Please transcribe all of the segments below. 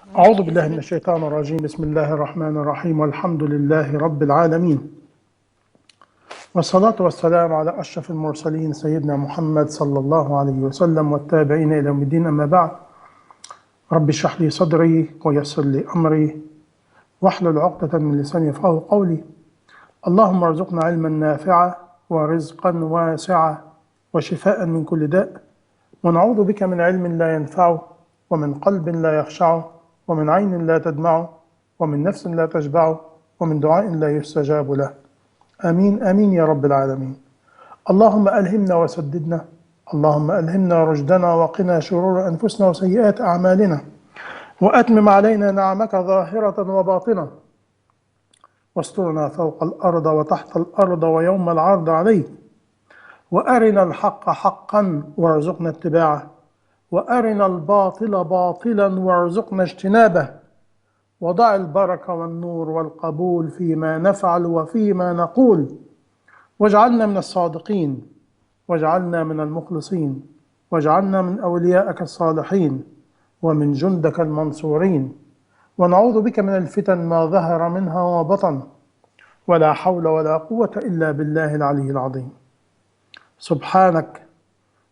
أعوذ بالله من الشيطان الرجيم. بسم الله الرحمن الرحيم، والحمد لله رب العالمين، والصلاة والسلام على أشرف المرسلين سيدنا محمد صلى الله عليه وسلم والتابعين إلى يوم الدين. أما بعد، رب اشرح لي صدري ويسر لي أمري واحلل عقدة من لساني يفقهوا قولي. اللهم ارزقنا علما نافعا ورزقا واسعا وشفاء من كل داء، ونعوذ بك من علم لا ينفع ومن قلب لا يخشع ومن عين لا تدمع ومن نفس لا تشبع ومن دعاء لا يستجاب له. آمين آمين يا رب العالمين. اللهم ألهمنا وسددنا، اللهم ألهمنا رشدنا وقنا شرور أنفسنا وسيئات أعمالنا، وأتمم علينا نعمك ظاهرة وباطنة، واسترنا فوق الأرض وتحت الأرض ويوم العرض عليك، وأرنا الحق حقا وارزقنا اتباعه، وأرنا الباطل باطلا وارزقنا اجتنابه، وضع البركة والنور والقبول فيما نفعل وفيما نقول، واجعلنا من الصادقين، واجعلنا من المخلصين، واجعلنا من أوليائك الصالحين ومن جندك المنصورين، ونعوذ بك من الفتن ما ظهر منها وبطن، ولا حول ولا قوة إلا بالله العلي العظيم. سبحانك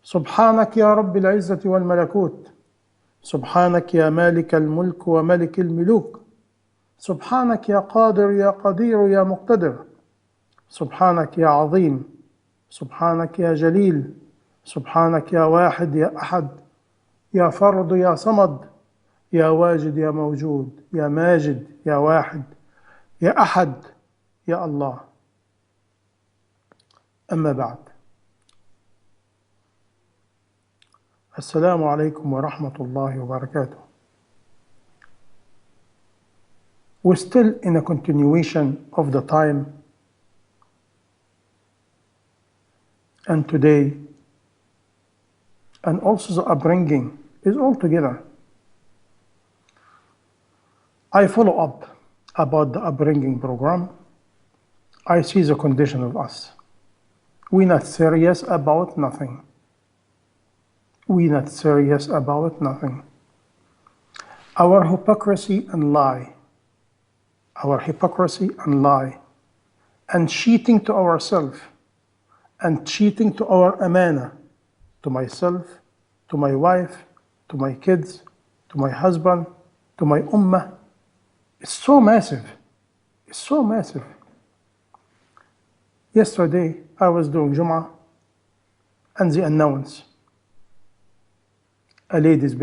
سبحانك يا رب العزة والملكوت، سبحانك يا مالك الملك وملك الملوك، سبحانك يا قادر يا قدير يا مقتدر، سبحانك يا عظيم، سبحانك يا جليل، سبحانك يا واحد يا أحد، يا فرد يا صمد، يا واجد يا موجود، يا ماجد يا واحد يا أحد يا الله. أما بعد، السلام عليكم ورحمة الله وبركاته. We're still in a continuation of the time, and today, and also the upbringing is all together. I follow up about the upbringing program. I see the condition of us. We're not serious about nothing. We're not serious about nothing. Our hypocrisy and lie, and cheating to ourselves, and cheating to our amana, to myself, to my wife, to my kids, to my husband, to my ummah. It's so massive. It's so massive. Yesterday, I was doing Jum'ah, and they announced a lady's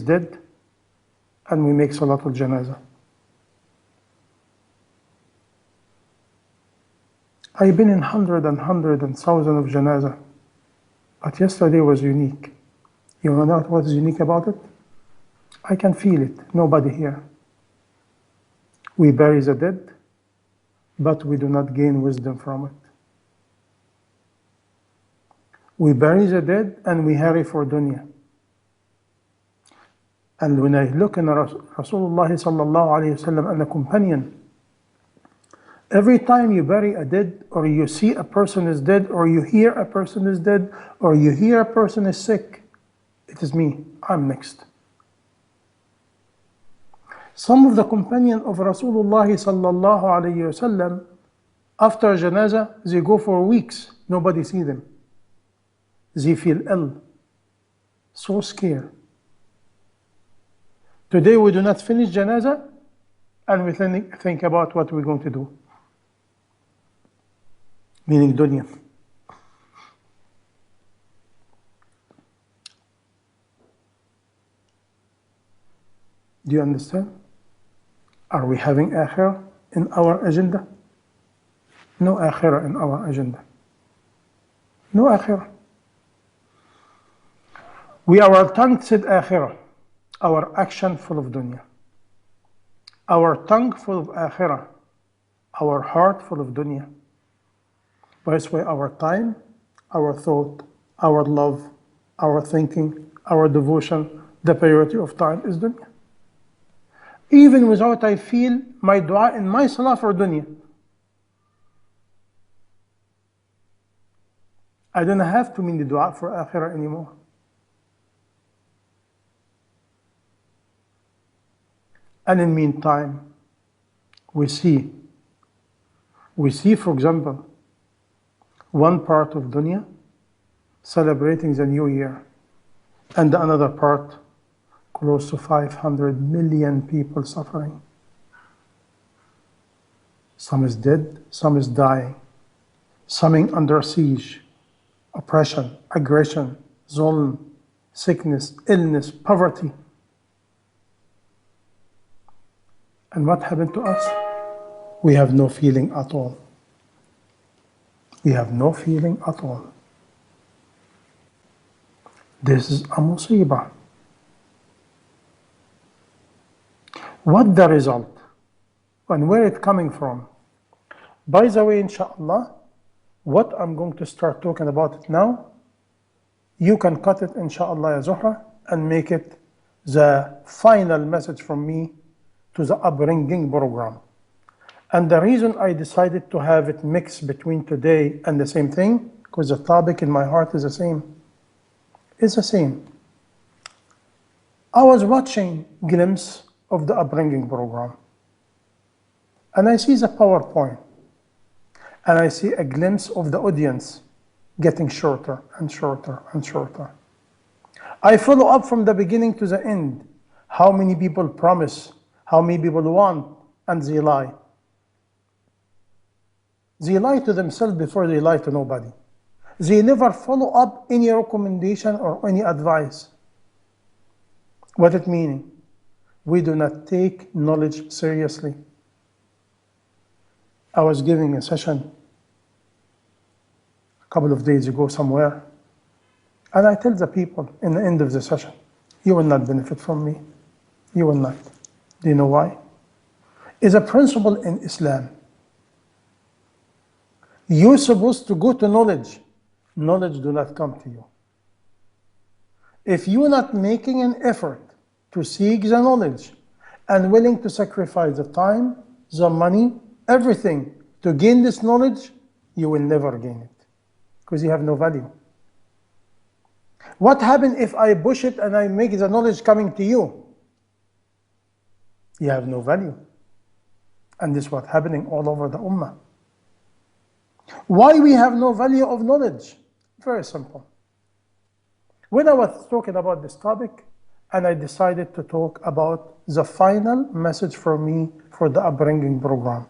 dead, and we make Salatul Janazah. I've been in hundred and thousand of Janazah, but yesterday was unique. You know what was unique about it? I can feel it. Nobody here. We bury the dead, but we do not gain wisdom from it. We bury the dead and we hurry for dunya. And when I look in Rasulullah sallallahu alayhi wasallam and a companion, every time you bury a dead, or you see a person is dead, or you hear a person is dead, or you hear a person is sick, it is me, I'm next. Some of the companions of Rasulullah sallallahu alayhi wasallam, after janazah, they go for weeks, nobody see them. They feel ill, so scared. Today we do not finish janazah, and we think about what we're going to do, meaning dunya. Do you understand? Are we having akhirah in our agenda? No akhirah in our agenda. No akhirah. Our tongue said akhirah, our action full of dunya. Our tongue full of akhirah, our heart full of dunya. That's why our time, our thought, our love, our thinking, our devotion, the priority of time is dunya. Even without I feel my dua in my salah for dunya. I don't have to mean the dua for akhirah anymore. And in the meantime, we see, for example, one part of dunya celebrating the new year, and another part, close to 500 million people suffering. Some is dead, some is dying, some under siege, oppression, aggression, zulm, sickness, illness, poverty. And what happened to us? We have no feeling at all. We have no feeling at all. This is a musibah. What the result? And where it coming from? By the way, inshallah, what I'm going to start talking about it now, you can cut it, inshallah, ya Zuhra, and make it the final message from me to the upbringing program. And the reason I decided to have it mixed between today and the same thing, because the topic in my heart is the same. It's the same. I was watching a glimpse of the upbringing program, and I see the PowerPoint, and I see a glimpse of the audience getting shorter and shorter and shorter. I follow up from the beginning to the end. How many people promise, how many people want, and they lie. They lie to themselves before they lie to nobody. They never follow up any recommendation or any advice. What it meaning? We do not take knowledge seriously. I was giving a session a couple of days ago somewhere, and I tell the people in the end of the session, you will not benefit from me. You will not. Do you know why? It's a principle in Islam. You're supposed to go to knowledge. Knowledge do not come to you. If you're not making an effort to seek the knowledge and willing to sacrifice the time, the money, everything to gain this knowledge, you will never gain it because you have no value. What happens if I push it and I make the knowledge coming to you? You have no value. And this is what's happening all over the Ummah. Why we have no value of knowledge? Very simple. When I was talking about this topic, and I decided to talk about the final message for me for the upbringing program.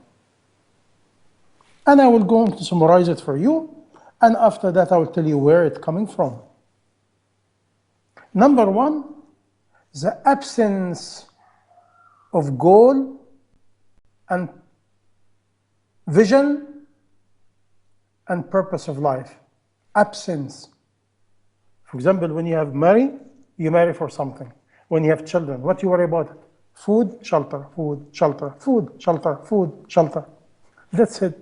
And I will go to summarize it for you, and after that I will tell you where it's coming from. Number one, the absence of goal and vision and purpose of life. Absence. For example, when you have married, you marry for something. When you have children, what you worry about? Food, shelter, food, shelter, food, shelter, food, shelter. That's it.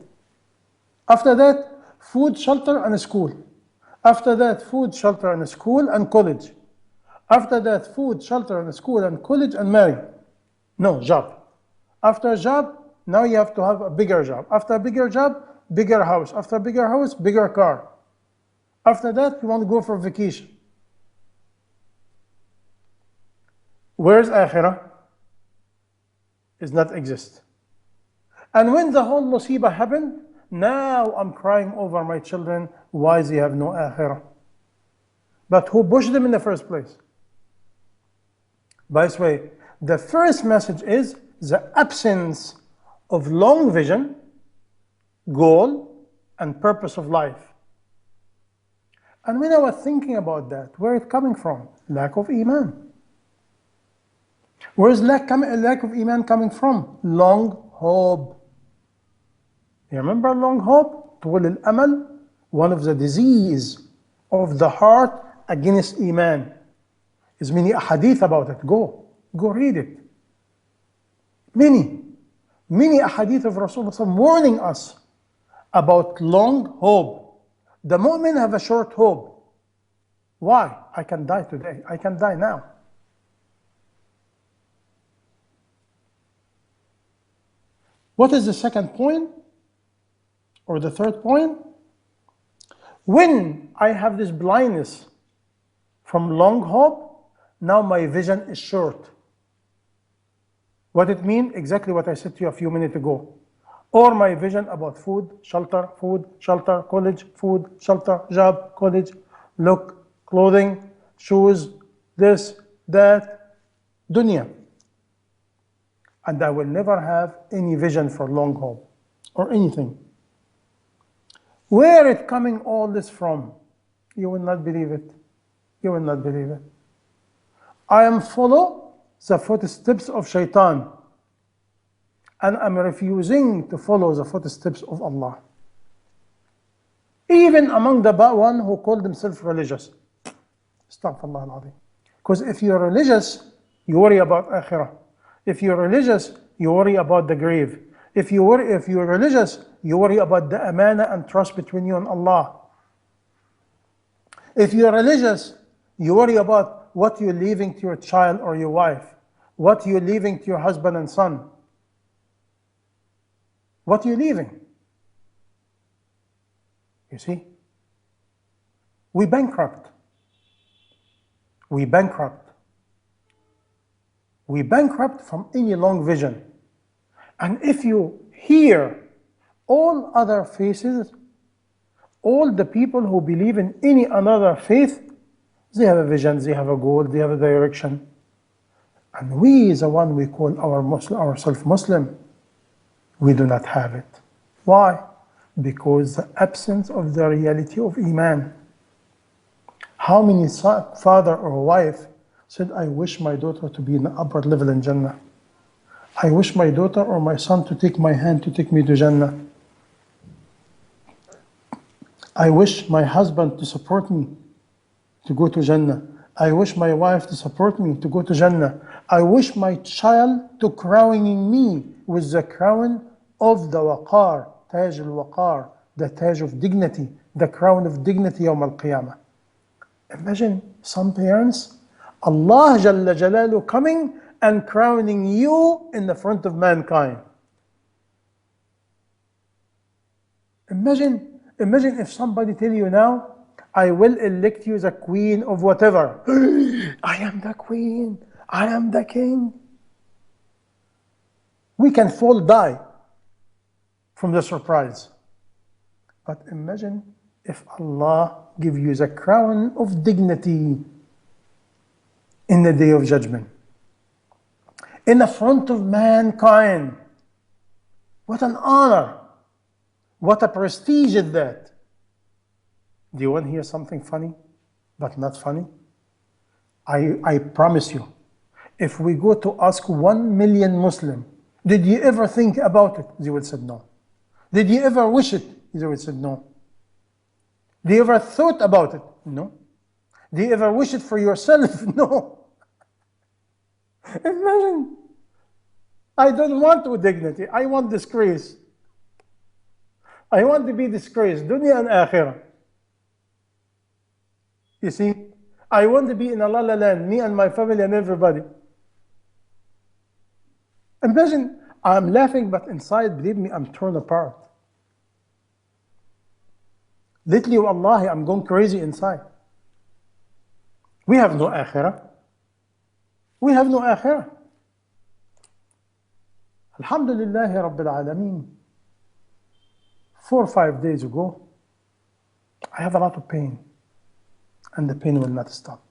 After that, food, shelter, and school. After that, food, shelter, and school, and college. After that, food, shelter, and school, and college, and marry. No, job. After a job, now you have to have a bigger job. After a bigger job, bigger house. After a bigger house, bigger car. After that, you want to go for vacation. Where's Akhirah? Does not exist. And when the whole musibah happened, now I'm crying over my children, why they have no Akhirah? But who pushed them in the first place? By the way, the first message is the absence of long vision, goal, and purpose of life. And when I was thinking about that, where it's coming from? Lack of Imaan. Where is lack of Imaan coming from? Long hope. You remember long hope? طول الأمل, one of the disease of the heart against Imaan. There's many ahadith about it. Go read it. Many ahadith of Rasulullah warning us about long hope. The mu'min have a short hope. Why? I can die today. I can die now. What is the second point? Or the third point? When I have this blindness from long hope, now my vision is short. What it means? Exactly what I said to you a few minutes ago. Or my vision about food, shelter, college, food, shelter, job, college, look, clothing, shoes, this, that, dunya. And I will never have any vision for long haul or anything. Where it coming all this from? You will not believe it. You will not believe it. I am follow the footsteps of Shaitan. And I'm refusing to follow the footsteps of Allah. Even among the one who called themselves religious. Astaghfirullah al-Azim. Because if you're religious, you worry about akhirah. If you're religious, you worry about the grave. If you're religious, you worry about the amana and trust between you and Allah. If you're religious, you worry about what you're leaving to your child or your wife, what you're leaving to your husband and son. What are you leaving? You see? We bankrupt. We bankrupt. We bankrupt from any long vision. And if you hear all other faiths, all the people who believe in any another faith, they have a vision, they have a goal, they have a direction. And we, the one we call ourselves Muslim, we do not have it. Why? Because the absence of the reality of Imaan. How many father or wife said, I wish my daughter to be in the upper level in Jannah. I wish my daughter or my son to take my hand to take me to Jannah. I wish my husband to support me to go to Jannah. I wish my wife to support me to go to Jannah. I wish my child to crowning me with the crown of the waqar, Taj al-Waqar, the Taj of dignity, the crown of dignity Yawm al-Qiyamah. Imagine some parents, Allah Jalla Jalalu coming and crowning you in the front of mankind. Imagine if somebody tell you now, I will elect you the queen of whatever. I am the queen. I am the king. We can fall die from the surprise. But imagine if Allah give you the crown of dignity in the day of judgment, in the front of mankind. What an honor. What a prestige is that. Do you want to hear something funny, but not funny? I promise you, if we go to ask 1 million Muslim, did you ever think about it? They would say no. Did you ever wish it? They would say no. Do you ever thought about it? No. Do you ever wish it for yourself? No. Imagine. I don't want dignity. I want disgrace. I want to be disgraced, dunya and akhirah. You see, I want to be in a la la land, me and my family and everybody. Imagine, I'm laughing, but inside, believe me, I'm torn apart. Literally, wallahi, I'm going crazy inside. We have no akhirah. We have no akhirah. Alhamdulillah Rabbil Alameen. 4 or 5 days ago, I have a lot of pain, and the pain will not stop.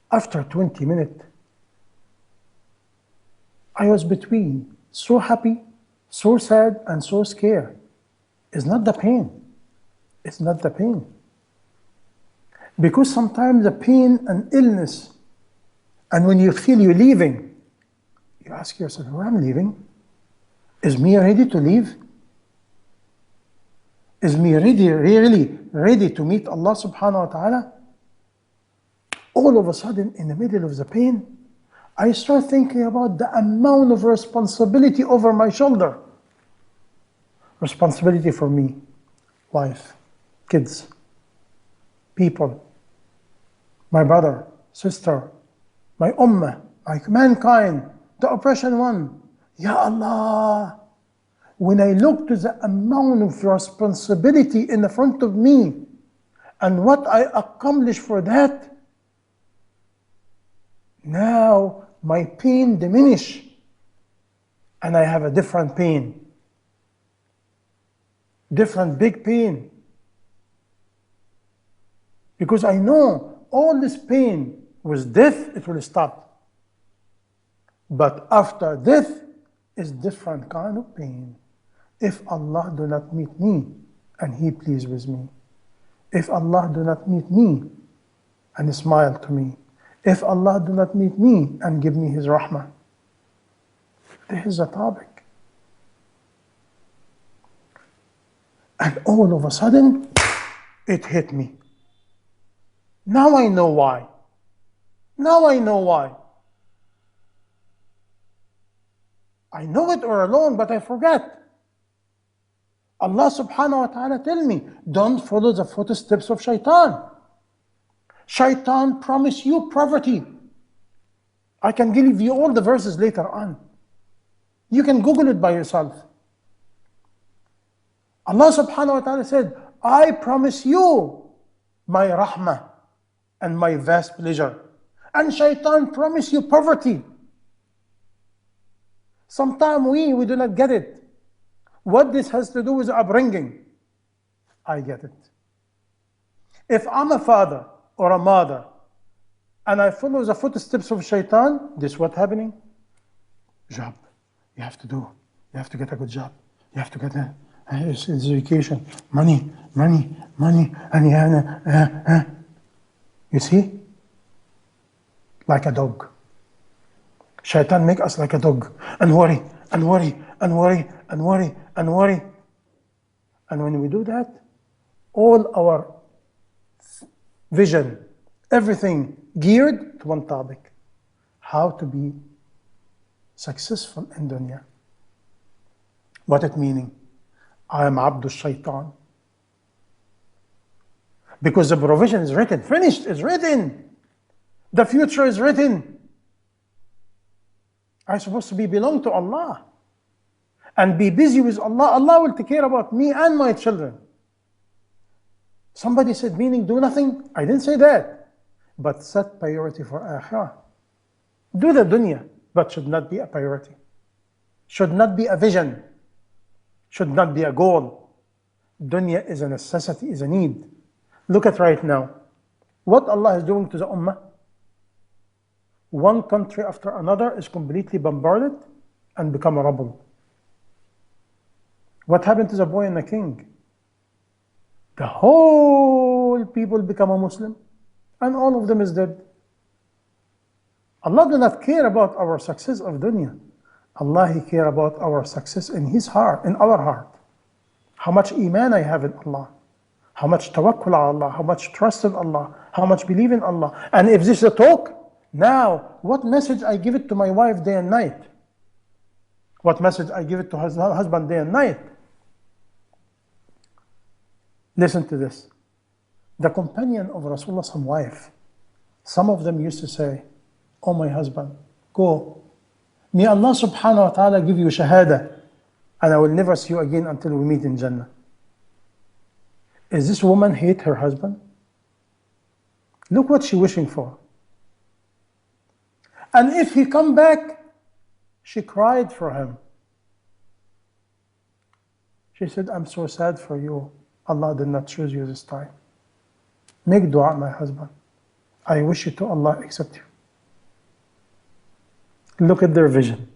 After 20 minutes, I was between so happy, so sad, and so scared. It's not the pain. It's not the pain. Because sometimes the pain and illness, and when you feel you're leaving, you ask yourself, where am I leaving? Is me ready to leave? Is me really ready to meet Allah subhanahu wa ta'ala? All of a sudden, in the middle of the pain, I start thinking about the amount of responsibility over my shoulder. Responsibility for me, wife, kids, people, my brother, sister, my ummah, my mankind, the oppression one. Ya Allah, when I look to the amount of responsibility in the front of me and what I accomplished for that, Now my pain diminish and I have a different pain. Different big pain. Because I know all this pain with death, it will stop. But after death is different kind of pain. If Allah do not meet me and He pleased with me, if Allah do not meet me and smile to me, if Allah do not meet me and give me His rahmah, this is a topic. And all of a sudden, it hit me. Now I know why. Now I know why. I know it all along, but I forget. Allah subhanahu wa ta'ala tell me, don't follow the footsteps of shaitan. Shaitan promise you poverty. I can give you all the verses later on. You can Google it by yourself. Allah subhanahu wa ta'ala said, I promise you my rahmah and my vast pleasure. And shaitan promise you poverty. Sometimes we do not get it. What this has to do with upbringing, I get it. If I'm a father or a mother and I follow the footsteps of shaitan, this what happening? Job. You have to do. You have to get a good job. You have to get education, money, and you see? Like a dog. Shaitan make us like a dog and worry, and worry, and worry, and worry, and worry. And when we do that, all our vision, everything geared to one topic: how to be successful in dunya. What it meaning? I am Abdul Shaitan. Because the provision is written, finished, is written. The future is written. I'm supposed to belong to Allah and be busy with Allah. Allah will take care about me and my children. Somebody said, meaning do nothing. I didn't say that. But set priority for akhirah. Do the dunya, but should not be a priority. Should not be a vision. Should not be a goal. Dunya is a necessity, is a need. Look at right now. What Allah is doing to the ummah. One country after another is completely bombarded and become a rubble. What happened to the boy and the king? The whole people become a Muslim and all of them is dead. Allah does not care about our success of dunya. Allah, He cares about our success in His heart, in our heart. How much Imaan I have in Allah. How much tawakkul on Allah. How much trust in Allah. How much believe in Allah. And if this is a talk, now what message I give it to my wife day and night? What message I give it to her husband day and night? Listen to this. The companion of Rasulullah's wife, some of them used to say, oh my husband, go. May Allah subhanahu wa ta'ala give you shahada and I will never see you again until we meet in Jannah. Is this woman hate her husband? Look what she's wishing for. And if he come back, she cried for him. She said, I'm so sad for you. Allah did not choose you this time. Make dua, my husband. I wish you to Allah accept you. Look at their vision.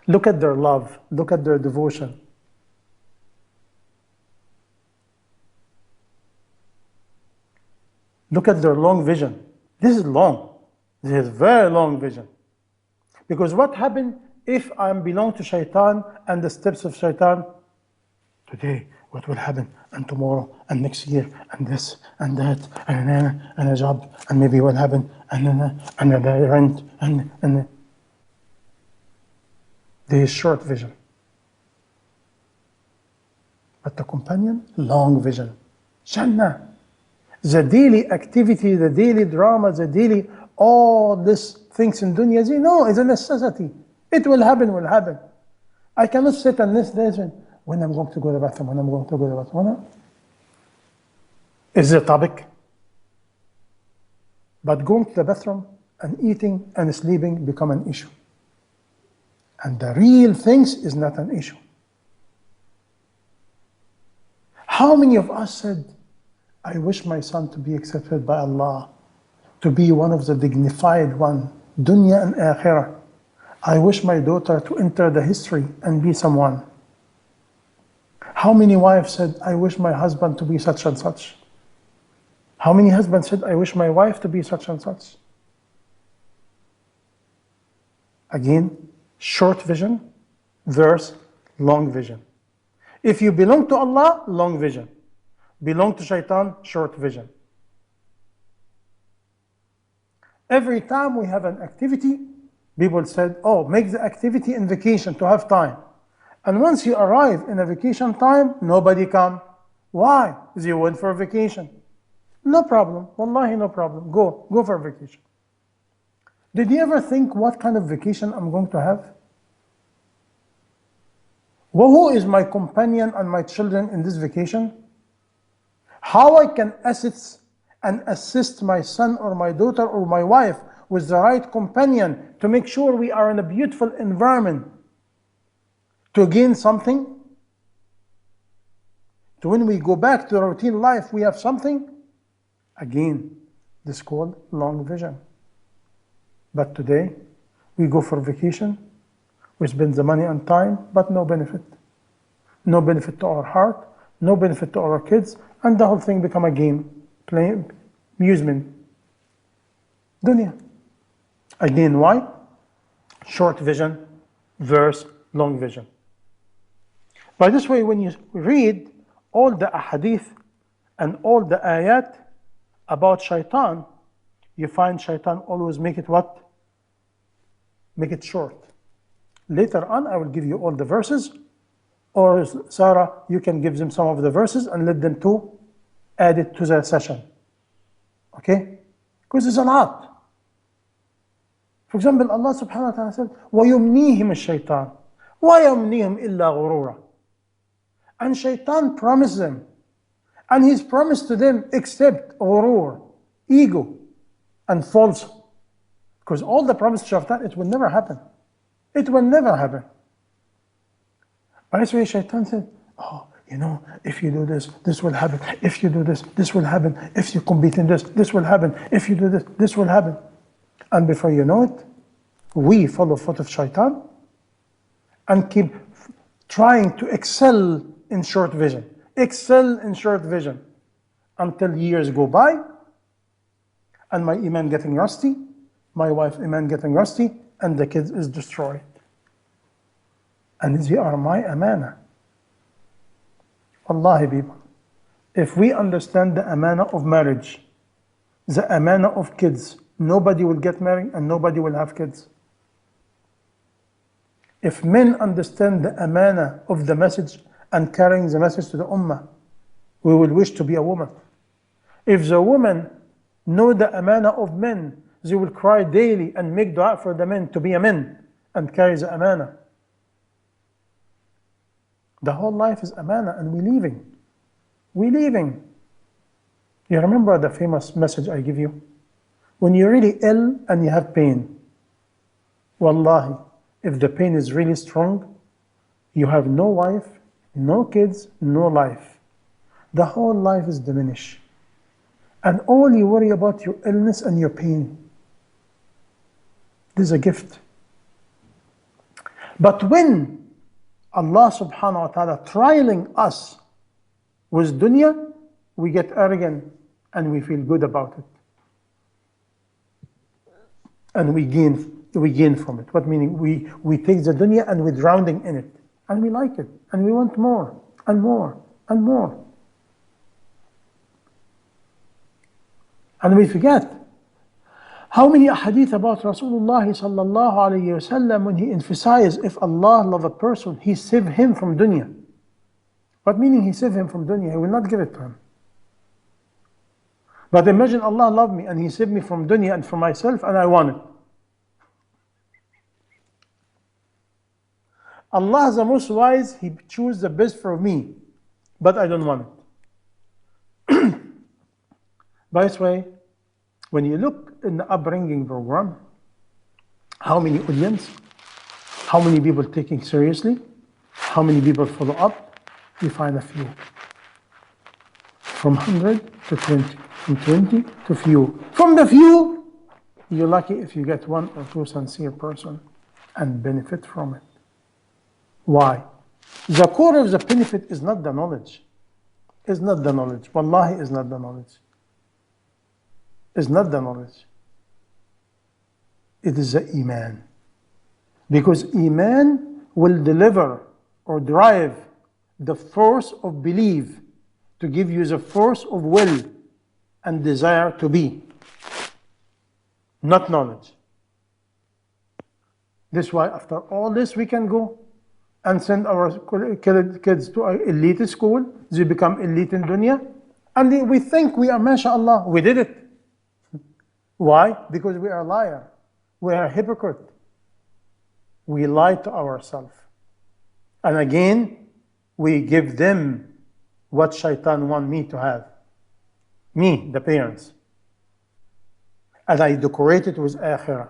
Look at their love. Look at their devotion. Look at their long vision. This is long. This is very long vision. Because what happened if I belong to shaitan and the steps of shaitan? Today, what will happen? And tomorrow, and next year, and this, and that, and a job, and maybe what happened, and the rent, and there is short vision. But the companion, long vision. Jannah. The daily activity, the daily drama, the daily, all these things in dunya, no, it's a necessity. It will happen, will happen. I cannot sit and listen when I'm going to go to the bathroom, when I'm going to go to the bathroom. Is it a topic? But going to the bathroom and eating and sleeping become an issue. And the real things is not an issue. How many of us said, I wish my son to be accepted by Allah, to be one of the dignified one, dunya and akhirah. I wish my daughter to enter the history and be someone. How many wives said, I wish my husband to be such and such? How many husbands said, I wish my wife to be such and such? Again, short vision versus long vision. If you belong to Allah, long vision. Belong to shaitan, short vision. Every time we have an activity, people said, oh, make the activity in vacation to have time. And once you arrive in a vacation time, nobody come. Why? Because you went for a vacation. No problem. Wallahi, no problem. Go for a vacation. Did you ever think what kind of vacation I'm going to have? Well, who is my companion and my children in this vacation? How I can assist my son or my daughter or my wife with the right companion to make sure we are in a beautiful environment to gain something? So when we go back to routine life, we have something. Again, this is called long vision. But today, we go for vacation, we spend the money and time, but no benefit. No benefit to our heart, no benefit to our kids, and the whole thing become a game, play, amusement. Dunya. Again, why? Short vision versus long vision. By this way, when you read all the ahadith and all the ayat about shaitan, you find shaitan always make it what? Make it short. Later on, I will give you all the verses, or Sarah, you can give them some of the verses and let them to add it to the session. Okay? Because it's a lot. For example, Allah subhanahu wa ta'ala said, وَيُمْنِيهِمْ الشَّيْطَانِ وَيَمْنِيهِمْ إِلَّا غُرُورًا. And shaitan promised them, and his promise to them except ghurur, ego, and false. Because all the promise to shaitan, it will never happen. It will never happen. By this way, shaitan said, oh, you know, if you do this, this will happen. If you do this, this will happen. If you compete in this, this will happen. If you do this, this will happen. And before you know it, we follow foot of shaitan and keep trying to excel in short vision. Excel in short vision until years go by and my Imaan getting rusty, my wife Imaan getting rusty, and the kids is destroyed. And they are my amana. Wallahi people, if we understand the amana of marriage, the amana of kids, nobody will get married and nobody will have kids. If men understand the amana of the message and carrying the message to the ummah, we will wish to be a woman. If the women know the amana of men, they will cry daily and make dua for the men to be a man and carry the amana. The whole life is amana and we're leaving. We're leaving. You remember the famous message I give you? When you're really ill and you have pain, wallahi, if the pain is really strong, you have no wife, no kids, no life. The whole life is diminished. And all you worry about your illness and your pain. This is a gift. But when Allah subhanahu wa ta'ala trialing us with dunya, we get arrogant and we feel good about it. And we gain from it. What meaning? We take the dunya and we're drowning in it. And we like it. And we want more and more and more. And we forget how many hadith about Rasulullah sallallahu alayhi wasallam when he emphasized if Allah love a person, he save him from dunya. What meaning he save him from dunya? He will not give it to him. But imagine Allah loved me and he saved me from dunya and from myself and I want it. Allah is the most wise, he chooses the best for me, but I don't want it. By this way, When you look in the upbringing program, how many audience, how many people taking seriously, how many people follow up, you find a few. From 100 to 20, from 20 to few. From the few, you're lucky if you get one or two sincere person and benefit from it. Why? The core of the benefit is not the knowledge. It's not the knowledge. Wallahi, is not the knowledge. It's not the knowledge. It is the Imaan. Because Imaan will deliver or drive the force of belief to give you the force of will and desire to be. Not knowledge. This is why after all this we can go and send our kids to an elite school. They become elite in dunya. And we think we are, mashallah, we did it. Why? Because we are liar. We are hypocrite. We lie to ourselves. And again, we give them what shaitan want me to have. Me, the parents. And I decorate it with akhirah.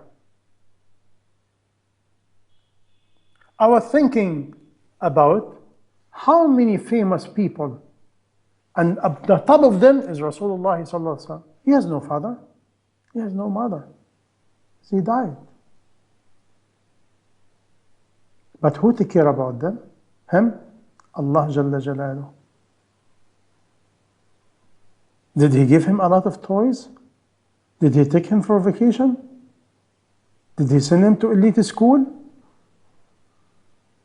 I was thinking about how many famous people, and at the top of them is Rasulullah sallallahu alaihi wasallam. He has no father. He has no mother. He died. But who take care about them? Him? Allah Jalla Jalaluhu. Did he give him a lot of toys? Did he take him for vacation? Did he send him to elite school?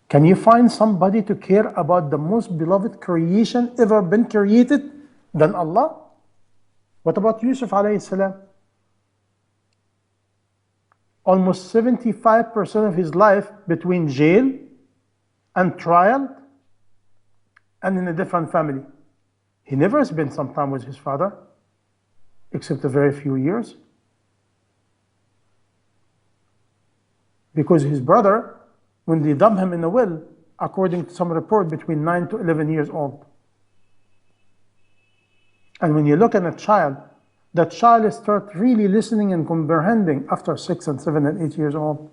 Can you find somebody to care about the most beloved creation ever been created than Allah? What about Yusuf alayhi salam? Almost 75% of his life between jail and trial and in a different family. He never spent some time with his father, except a very few years. Because his brother, when they dump him in a well, according to some report, between 9 to 11 years old. And when you look at a child, that child starts really listening and comprehending after 6 and 7 and 8 years old.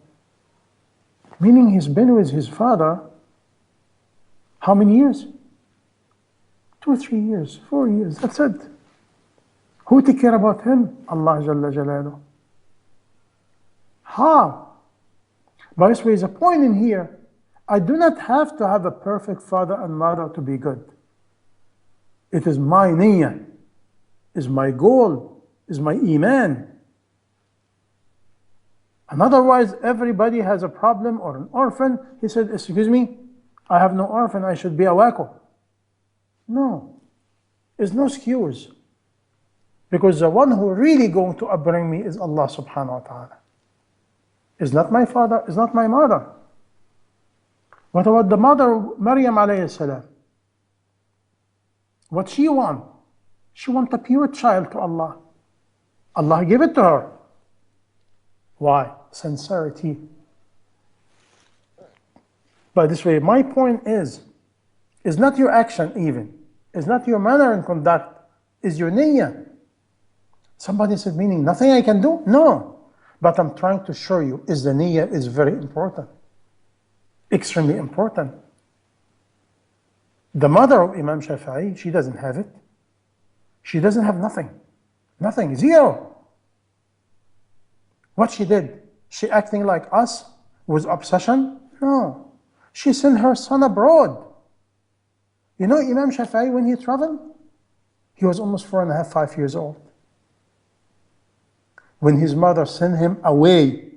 Meaning he's been with his father how many years? 2 or 3 years, 4 years, that's it. Who take care about him? Allah Jalla Jalaluhu. How? By this way, there's a point in here. I do not have to have a perfect father and mother to be good. It is my niyyah, is my goal, is my Imaan. And otherwise, everybody has a problem or an orphan. He said, excuse me, I have no orphan, I should be a wako. No, there's no excuse. Because the one who really going to upbring me is Allah subhanahu wa ta'ala. It's not my father, it's not my mother. What about the mother, Maryam alayhi salam? What she want? She want a pure child to Allah. Allah gave it to her. Why? Sincerity. By this way, my point is not your action even. It's not your manner and conduct. It's your niyyah. Somebody said, meaning nothing I can do? No. But I'm trying to show you is the niyyah is very important. Extremely important. The mother of Imam Shafi'i, she doesn't have it. She doesn't have nothing. Nothing. Zero. What she did? She acting like us with obsession? No. She sent her son abroad. You know Imam Shafi'i, when he traveled, he was almost 4.5, 5 years old. When his mother sent him away,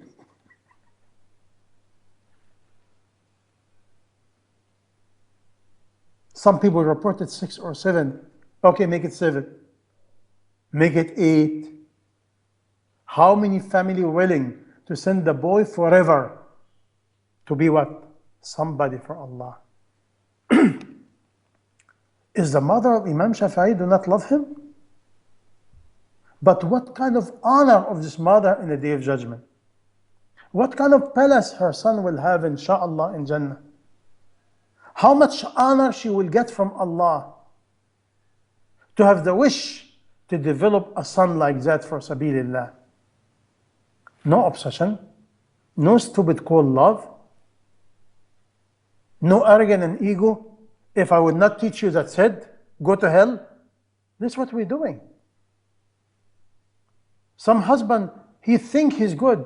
some people reported 6 or 7. Okay, make it 7. Make it 8. How many family willing to send the boy forever to be what? Somebody for Allah. Is the mother of Imam Shafi'i do not love him? But what kind of honor of this mother in the Day of Judgment? What kind of palace her son will have, inshaAllah, in Jannah? How much honor she will get from Allah to have the wish to develop a son like that for sabilillah. No obsession, no stupid cold love, no arrogance and ego. If I would not teach you, that's it, go to hell. This is what we're doing. Some husband, he think he's good.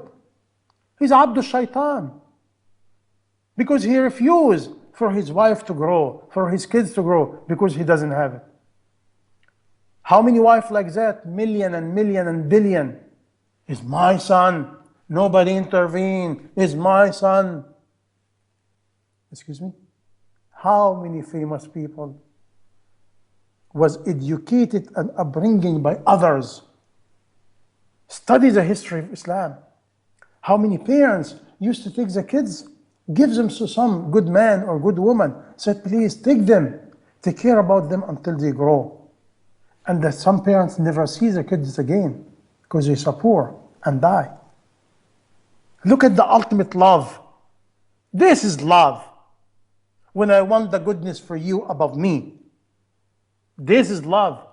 He's Abdul Shaitan. Because he refused for his wife to grow, for his kids to grow, because he doesn't have it. How many wives like that? Million and million and billion. Is my son. Nobody intervene. Is my son. Excuse me? How many famous people was educated and upbringing by others? Study the history of Islam. How many parents used to take the kids, give them to some good man or good woman, said, please take them, take care about them until they grow. And that some parents never see the kids again because they're so poor and die. Look at the ultimate love. This is love. When I want the goodness for you above me. This is love.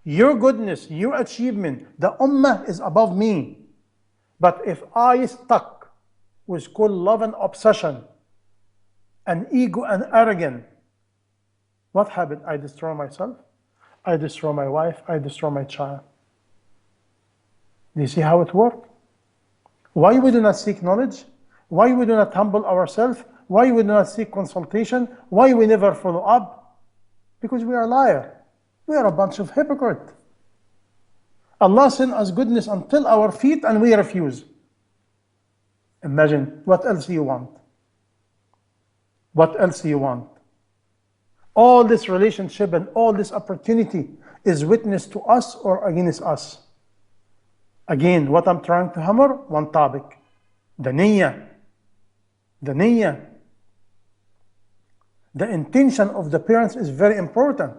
Your goodness, your achievement, the ummah is above me. But if I stuck with cold love and obsession and ego and arrogance, what happened? I destroy myself, I destroy my wife, I destroy my child. Do you see how it works? Why we do not seek knowledge? Why we do not humble ourselves? Why we do not seek consultation? Why we never follow up? Because we are liars. We are a bunch of hypocrites. Allah sent us goodness until our feet and we refuse. Imagine, what else you want? What else you want? All this relationship and all this opportunity is witness to us or against us. Again, what I'm trying to hammer, one topic. The niyyah. The niyyah. The intention of the parents is very important.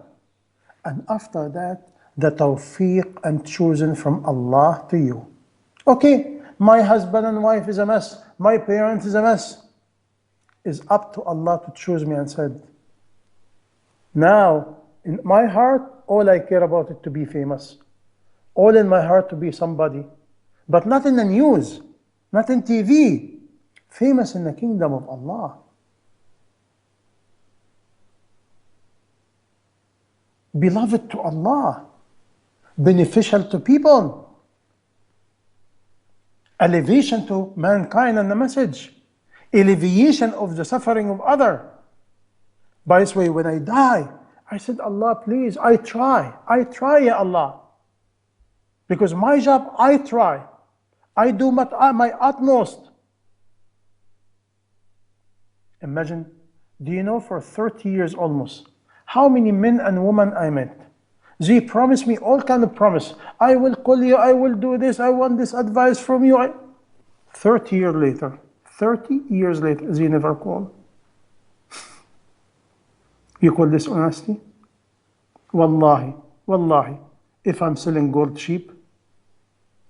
And after that, the tawfiq and chosen from Allah to you. Okay, my husband and wife is a mess. My parents is a mess. It's up to Allah to choose me and said, now, in my heart, all I care about is to be famous. All in my heart to be somebody. But not in the news, not in TV. Famous in the kingdom of Allah. Beloved to Allah. Beneficial to people. Elevation to mankind and the message. Alleviation of the suffering of others. By this way, when I die, I said, Allah, please, I try, Ya Allah. Because my job, I try. I do my utmost. Imagine, do you know for 30 years almost, how many men and women I met? They promised me all kind of promise. I will call you, I will do this, I want this advice from you. 30 years later, they never call. You call this honesty? Wallahi, if I'm selling gold cheap,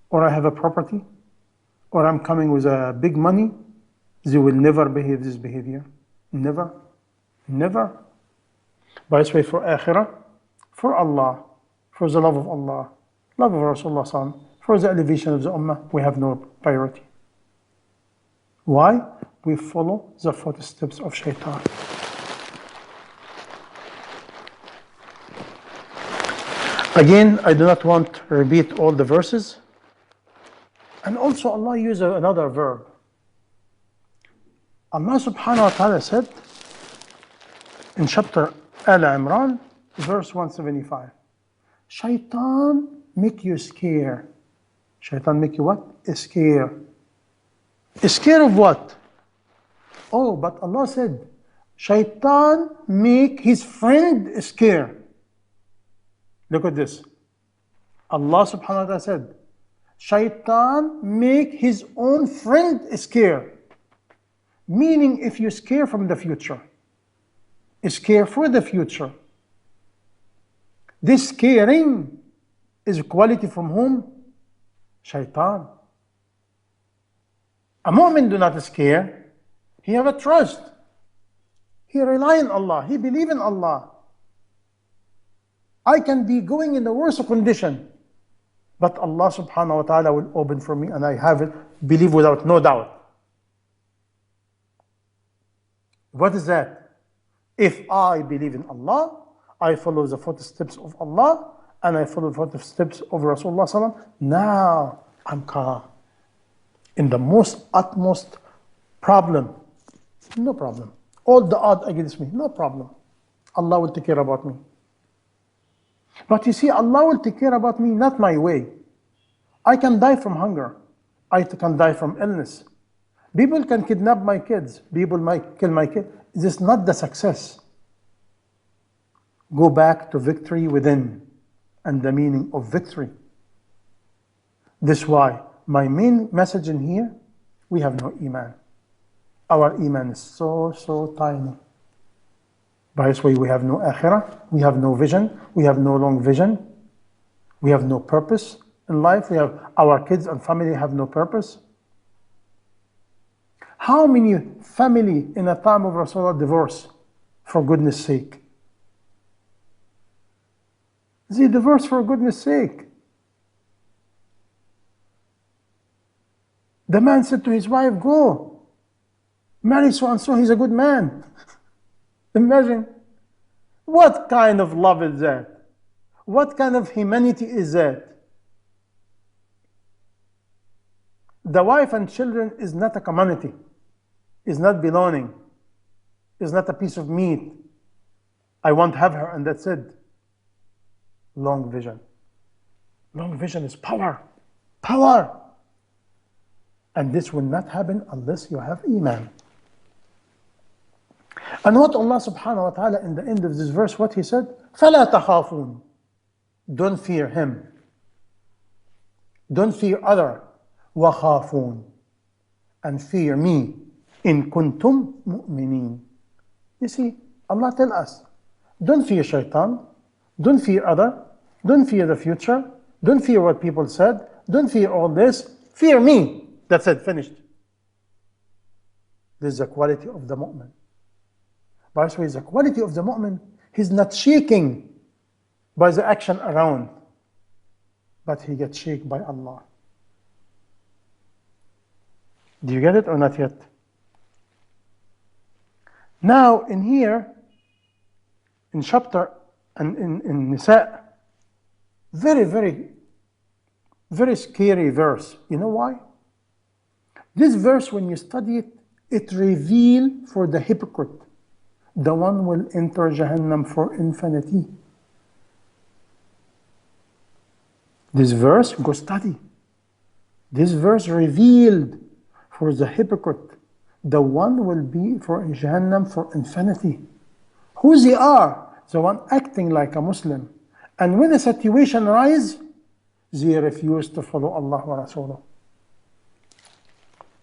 or I have a property, or I'm coming with a big money, they will never behave this behavior. Never. By this way, for akhirah, for Allah, for the love of Allah, love of Rasulullah, for the elevation of the ummah, we have no priority. Why? We follow the footsteps of shaitan. Again, I do not want to repeat all the verses. And also Allah used another verb. Allah subhanahu wa ta'ala said in chapter Al Imran, verse 175, Shaitan make you scare. Shaitan make you what? Scare. Scare of what? Oh, but Allah said, Shaitan make his friend scare. Look at this. Allah subhanahu wa ta'ala said, Shaitan make his own friend scare. Meaning if you scare from the future, scare for the future. This scaring is a quality from whom? Shaitan. A mu'min do not scare. He have a trust. He rely on Allah. He believe in Allah. I can be going in the worst condition, But Allah subhanahu wa ta'ala will open for me and I have it, believe without no doubt. What is that? If I believe in Allah, I follow the footsteps of Allah and I follow the footsteps of Rasulullah sallam, now I'm calm. In the most utmost problem, no problem. All the odds against me, no problem. Allah will take care about me. But you see, Allah will take care about me, not my way. I can die from hunger. I can die from illness. People can kidnap my kids. People might kill my kids. This is not the success. Go back to victory within and the meaning of victory. This is why my main message in here, we have no Iman. Our Iman is so tiny. By this way, we have no akhirah, we have no vision, we have no long vision, we have no purpose in life, we have our kids and family have no purpose. How many family in a time of Rasulullah divorce, for goodness sake? They divorce for goodness sake. The man said to his wife, go, marry so and so, he's a good man. Imagine, what kind of love is that? What kind of humanity is that? The wife and children is not a commodity, is not belonging, is not a piece of meat. I want to have her and that's it. Long vision. Long vision is power. Power. And this will not happen unless you have Iman. And what Allah subhanahu wa ta'ala in the end of this verse, what He said? فَلَا تَخَافُونَ. Don't fear Him. Don't fear other. وَخَافُونَ. And fear me. إِن كُنْتُمْ مُؤْمِنِينَ. You see, Allah tell us, don't fear shaitan. Don't fear other. Don't fear the future. Don't fear what people said. Don't fear all this. Fear me. That's it, finished. This is the quality of the mu'min. By the way, the quality of the mu'min, he's not shaking by the action around, but he gets shaken by Allah. Do you get it or not yet? Now, in here, in chapter, and in Nisa, very scary verse. You know why? This verse, when you study it, it reveals for the hypocrite, the one will enter Jahannam for infinity. This verse, go study. This verse revealed for the hypocrite, the one will be for Jahannam for infinity. Who they are? The one acting like a Muslim. And when a situation arises, they refuse to follow Allah wa Rasulahu.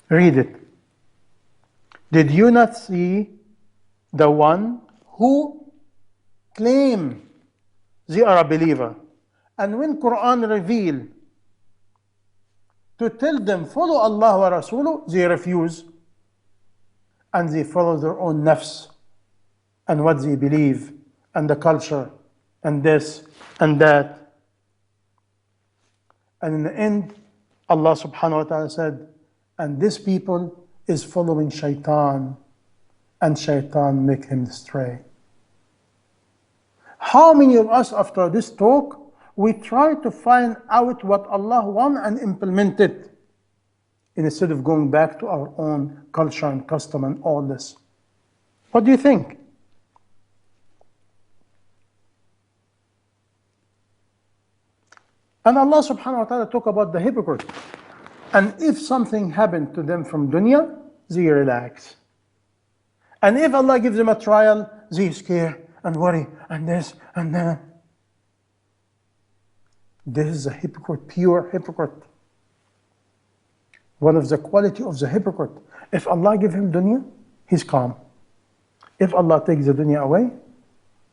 Read it. Did you not see the one who claim they are a believer? And when Quran reveal to tell them follow Allah wa Rasuluh, they refuse. And they follow their own nafs and what they believe and the culture and this and that. And in the end, Allah subhanahu wa ta'ala said, and this people is following shaitan, and shaitan make him stray. How many of us after this talk, we try to find out what Allah wants and implement it, instead of going back to our own culture and custom and all this? What do you think? And Allah subhanahu wa ta'ala talk about the hypocrite. And if something happened to them from dunya, they relax. And if Allah gives them a trial, they scare and worry and this and that. This is a hypocrite, pure hypocrite. One of the quality of the hypocrite. If Allah give him dunya, he's calm. If Allah takes the dunya away,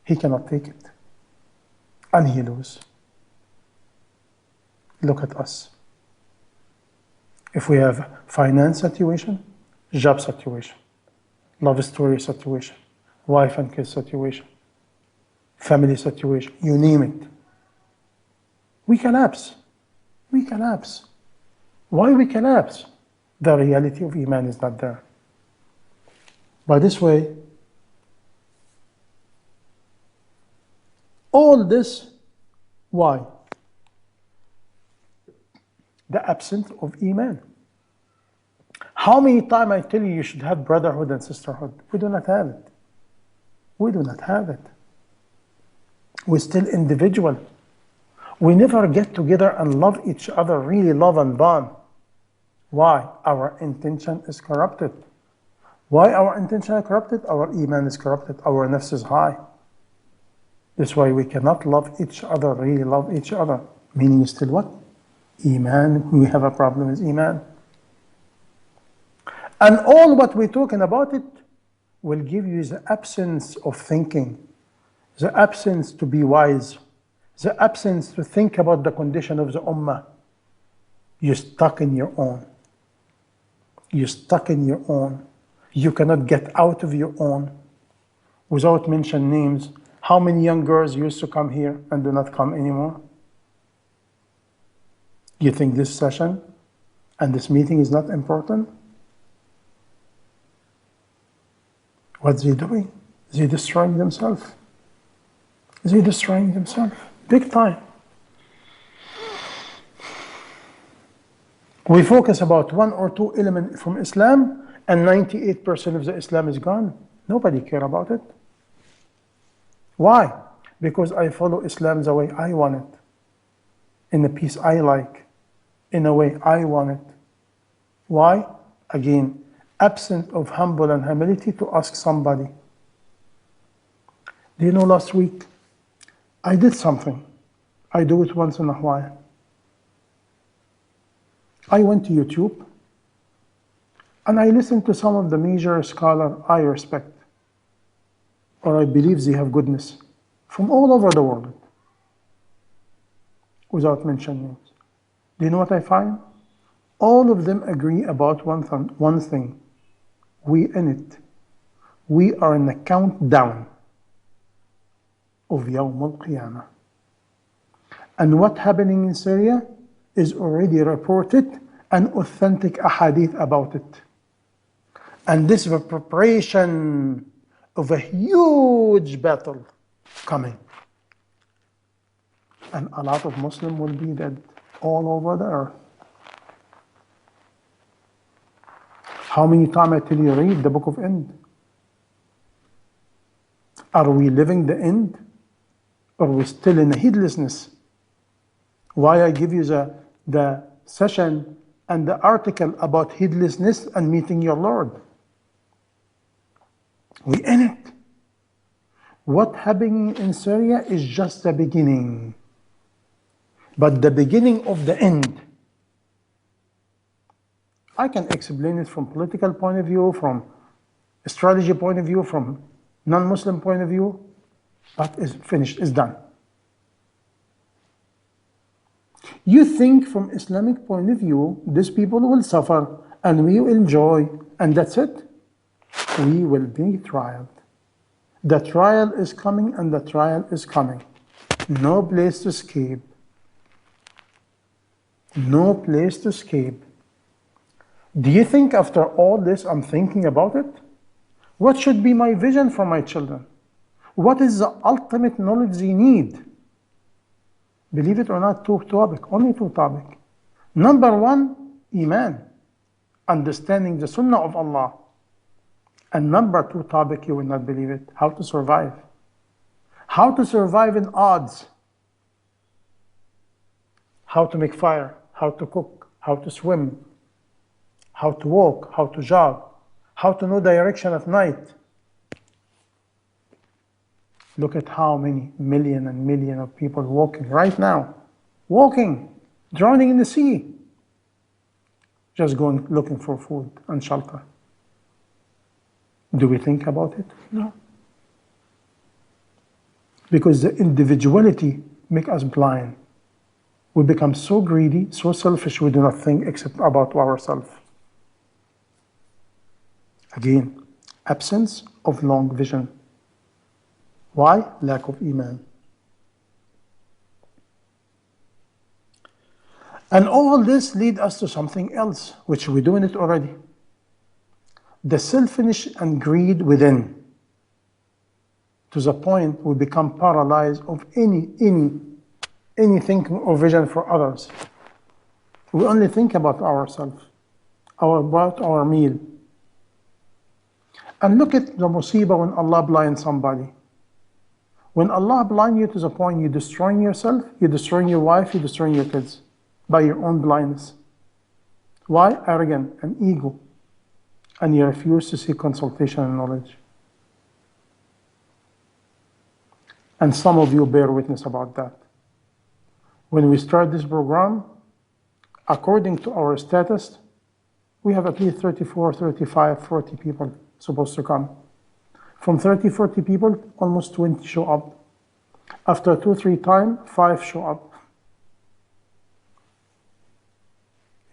he cannot take it. And he loses. Look at us. If we have finance situation, job situation, love story situation, wife and kids situation, family situation, you name it, we collapse. we collapse. Why we collapse? The reality of Iman is not there. By this way, all this, why? The absence of Iman. How many times I tell you you should have brotherhood and sisterhood? We do not have it. We do not have it. We're still individual. We never get together and love each other, really love and bond. Why? Our intention is corrupted. Why our intention is corrupted? Our Iman is corrupted. Our nafs is high. That's why we cannot love each other, really love each other. Meaning still what? Iman. We have a problem with Iman. And all what we're talking about it will give you the absence of thinking, the absence to be wise, the absence to think about the condition of the ummah. You're stuck in your own. You're stuck in your own. You cannot get out of your own. Without mentioning names, how many young girls used to come here and do not come anymore? You think this session and this meeting is not important? What's he doing? Is he destroying themselves? Is he destroying themselves? Big time. We focus about one or two elements from Islam and 98% of the Islam is gone. Nobody care about it. Why? Because I follow Islam the way I want it, in the peace I like, in a way I want it. Why? Again, absent of humble and humility to ask somebody. Do you know last week, I did something. I do it once in a while. I went to YouTube and I listened to some of the major scholars I respect, or I believe they have goodness, from all over the world, without mentioning names. Do you know what I find? All of them agree about one thing. We in it. We are in the countdown of Yawm al-Qiyamah. And what happening in Syria is already reported and authentic ahadith about it. And this is a preparation of a huge battle coming. And a lot of Muslims will be dead all over the earth. How many times I tell you read the book of End? Are we living the end? Or are we still in heedlessness? Why I give you the session and the article about heedlessness and meeting your Lord? We in it. What happening in Syria is just the beginning. But the beginning of the end. I can explain it from political point of view, from strategy point of view, from non-Muslim point of view, but it's finished, it's done. You think from Islamic point of view, these people will suffer and we will enjoy, and that's it? We will be trialed. The trial is coming and the trial is coming. No place to escape. No place to escape. Do you think after all this I'm thinking about it? What should be my vision for my children? What is the ultimate knowledge they need? Believe it or not, only two topics. Number one, Iman, understanding the Sunnah of Allah. And number two topic, you will not believe it, how to survive. How to survive in odds. How to make fire, how to cook, how to swim, how to walk, how to jog, how to know direction at night. Look at how many million and million of people walking right now. Walking, drowning in the sea. Just going looking for food and shelter. Do we think about it? No. Because the individuality makes us blind. We become so greedy, so selfish, we do not think except about ourselves. Again, absence of long vision. Why? Lack of Iman. And all this leads us to something else, which we're doing it already. The selfishness and greed within, to the point we become paralyzed of anything or vision for others. We only think about ourselves, about our meal. And look at the musibah when Allah blinds somebody. When Allah blinds you to the point you're destroying yourself, you're destroying your wife, you're destroying your kids by your own blindness. Why? Arrogance and ego. And you refuse to seek consultation and knowledge. And some of you bear witness about that. When we start this program, according to our status, we have at least 34, 35, 40 people supposed to come. From 30, 40 people, almost 20 show up. After 2-3 times, 5 show up.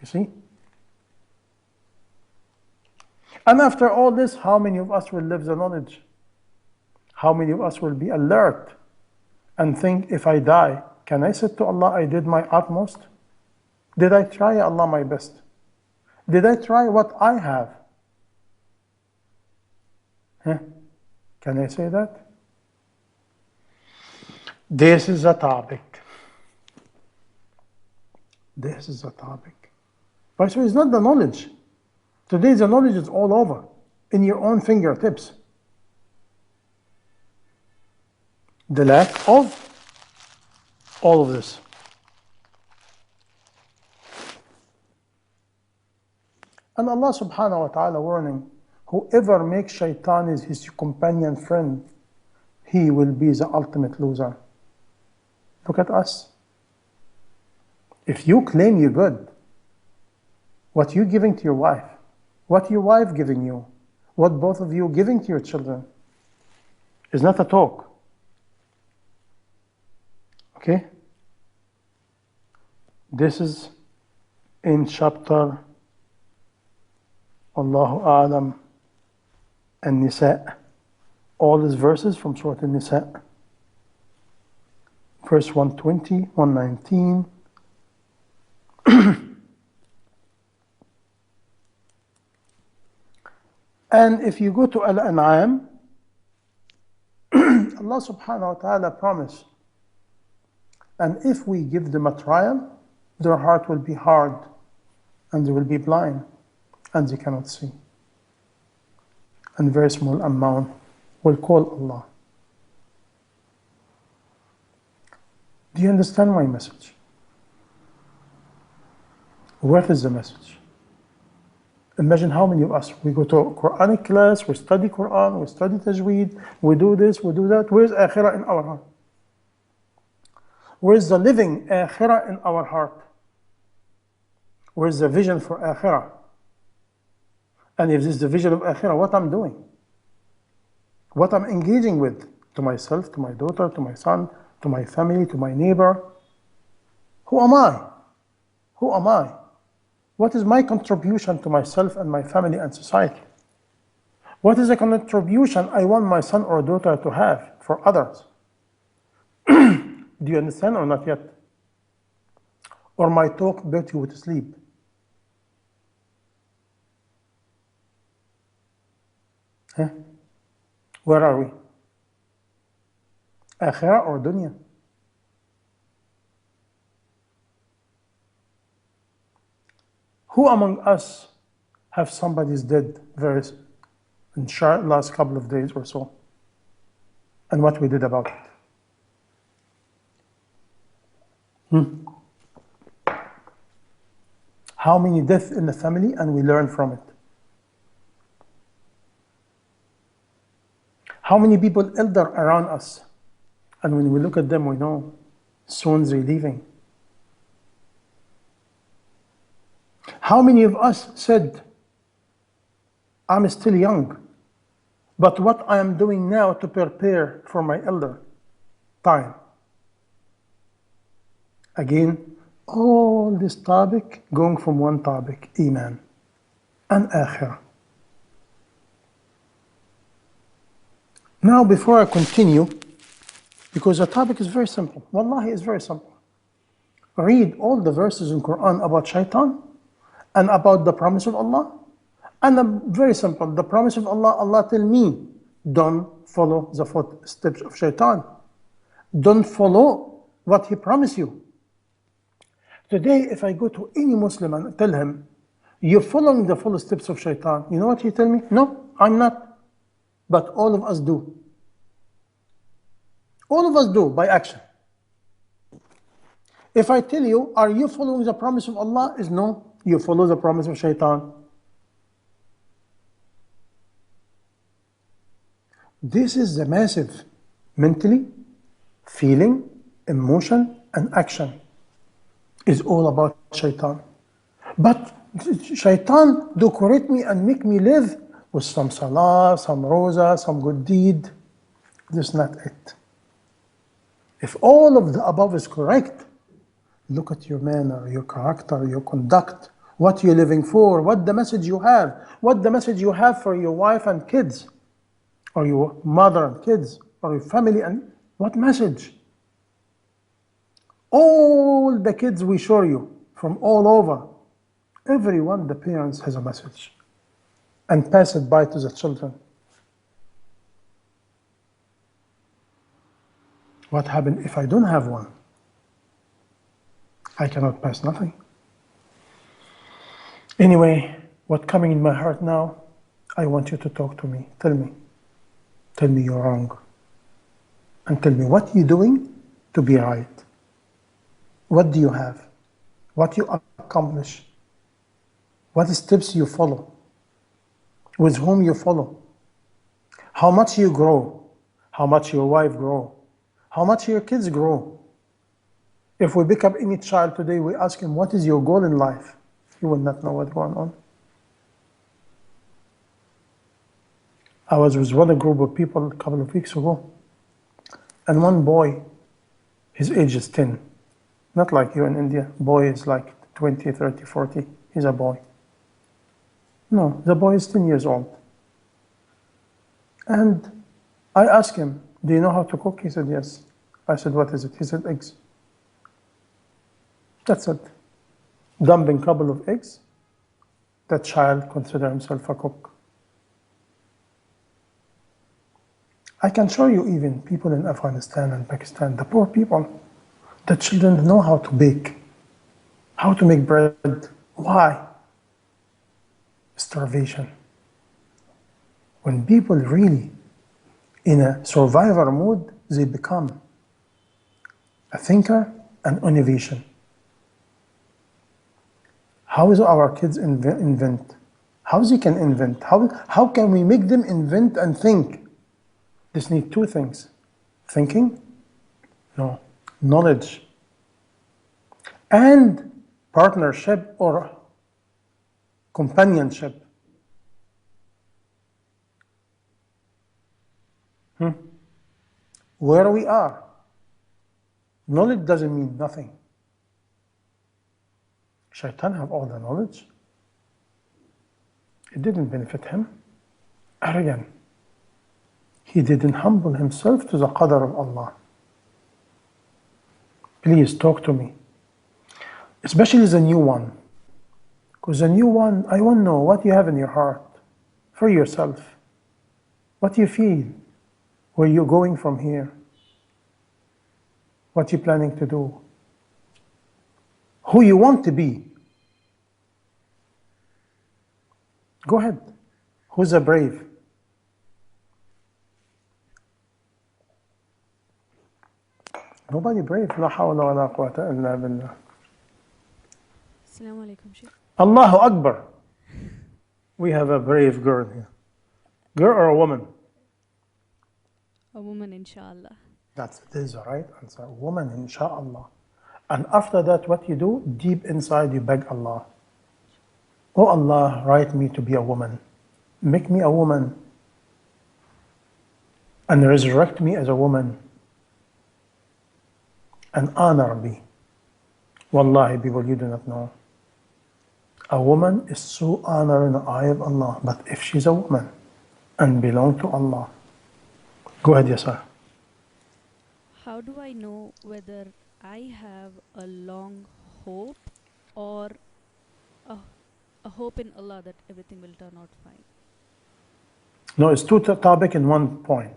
You see? And after all this, how many of us will live the knowledge? How many of us will be alert and think, if I die, can I say to Allah, I did my utmost? Did I try, Allah, my best? Did I try what I have? Huh? Can I say that? This is a topic. This is a topic. But so it's not the knowledge. Today the knowledge is all over, in your own fingertips. The lack of all of this. And Allah subhanahu wa ta'ala warning, whoever makes shaitan as his companion friend, he will be the ultimate loser. Look at us. If you claim you're good, what you're giving to your wife, what your wife giving you, what both of you giving to your children, is not a talk. Okay? This is in chapter Allahu A'lam An-Nisa. All these verses from Surah An-Nisa. Verse 120, 119. And if you go to Al-An'am, Allah subhanahu wa ta'ala promised, and if we give them a trial, their heart will be hard, and they will be blind, and they cannot see. And very small amount will call Allah. Do you understand my message? What is the message? Imagine how many of us, we go to a Quranic class, we study Quran, we study Tajweed, we do this, we do that. Where's Akhirah in our heart? Where's the living Akhirah in our heart? Where's the vision for Akhirah? And if this is the vision of Akhirah, what I'm doing? What I'm engaging with? To myself, to my daughter, to my son, to my family, to my neighbor. Who am I? Who am I? What is my contribution to myself and my family and society? What is the contribution I want my son or daughter to have for others? Do you understand or not yet? Or my talk put you to sleep? Huh? Where are we? Akhirah or dunya? Who among us have somebody's dead in the last couple of days or so? And what we did about it? How many deaths in the family and we learn from it? How many people elder around us and when we look at them we know soon they're leaving? How many of us said, I'm still young, but what I am doing now to prepare for my elder time? Again, all this topic going from one topic, Imaan and Akhirah. Now, before I continue, because the topic is very simple, wallahi, it's very simple. read all the verses in Quran about shaitan and about the promise of Allah. And very simple, the promise of Allah, Allah tell me, don't follow the footsteps of shaitan. Don't follow what he promised you. Today, if I go to any Muslim and tell him, you're following the footsteps of shaitan, you know what he tell me? No, I'm not. But all of us do. All of us do by action. If I tell you, are you following the promise of Allah? Is no, you follow the promise of shaitan. This is the massive mentally, feeling, emotion, and action is all about shaitan. But shaitan decorate me and make me live with some salah, some roza, some good deed. That's not it. If all of the above is correct, look at your manner, your character, your conduct, what you're living for, what the message you have, what the message you have for your wife and kids, or your mother and kids, or your family, and what message? All the kids we show you from all over, everyone, the parents has a message and pass it by to the children. What happens if I don't have one? I cannot pass nothing. Anyway, what's coming in my heart now, I want you to talk to me. Tell me. Tell me you're wrong. And tell me what you're doing to be right. What do you have? What you accomplish? What steps you follow? With whom you follow? How much you grow? How much your wife grow? How much your kids grow? If we pick up any child today, we ask him, what is your goal in life? He will not know what's going on. I was with one group of people a couple of weeks ago, and one boy, his age is 10. Not like you in India. Boy is like 20, 30, 40. He's a boy. No, the boy is 10 years old. And I asked him, do you know how to cook? He said, yes. I said, what is it? He said, eggs. That's it. Dumping a couple of eggs. That child considers himself a cook. I can show you even people in Afghanistan and Pakistan, the poor people, the children know how to bake, how to make bread. Why? Starvation. When people really in a survivor mode, they become a thinker and innovation. How is our kids invent? How they can invent? How can we make them invent and think? This needs two things. Thinking, no, knowledge, and partnership or companionship. Where we are, knowledge doesn't mean nothing. Shaitan have all the knowledge. It didn't benefit him. Arrogant. He didn't humble himself to the qadr of Allah. Please talk to me. Especially the new one. Because the new one, I want to know what you have in your heart for yourself. What you feel. Where you're going from here. What you're planning to do. Who you want to be. Go ahead. Who's a brave? Nobody brave. La hawla wa la quwwata illa billah. Assalamu alaikum, Shaikh. Allahu Akbar. We have a brave girl here. Girl or a woman? A woman, inshallah. This is the right answer. Woman, inshallah. And after that, what you do? Deep inside, you beg Allah. Oh Allah, write me to be a woman. Make me a woman. And resurrect me as a woman. And honor me. Wallahi, people, you do not know. A woman is so honored in the eye of Allah. But if she's a woman and belong to Allah. Go ahead, yes, sir. How do I know whether I have a long hope or a, a hope in Allah that everything will turn out fine. No, it's two topics in one point.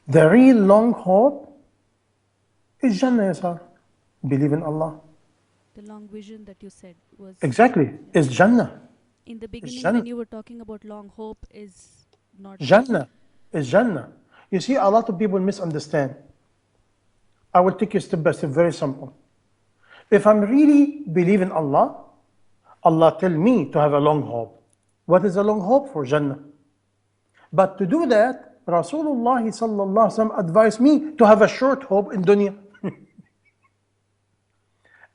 The real long hope is Jannah, yes, sir. Believe in Allah. The long vision that you said was Exactly. It's Jannah. in the It's beginning Jannah. when you were talking about long hope is not Jannah is Jannah. You see, a lot of people misunderstand. I will take you step by step, very simple. If I'm really believe in Allah, Allah tell me to have a long hope. What is a long hope? For Jannah. But to do that, Rasulullah sallallahu alaihi wasallam advised me to have a short hope in dunya.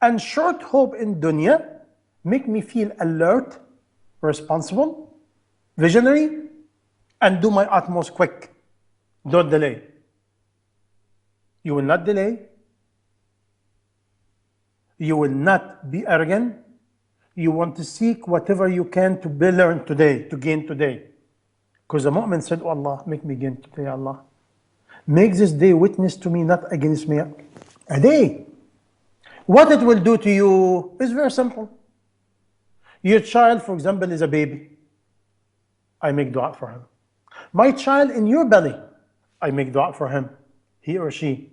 And short hope in dunya make me feel alert, responsible, visionary, and do my utmost quick. Don't delay. You will not delay. You will not be arrogant. You want to seek whatever you can to be learned today, to gain today. Because the mu'min said, oh Allah, make me gain today, Allah. Make this day witness to me, not against me. A day. What it will do to you is very simple. Your child, for example, is a baby. I make dua for him. My child in your belly, I make dua for him, he or she.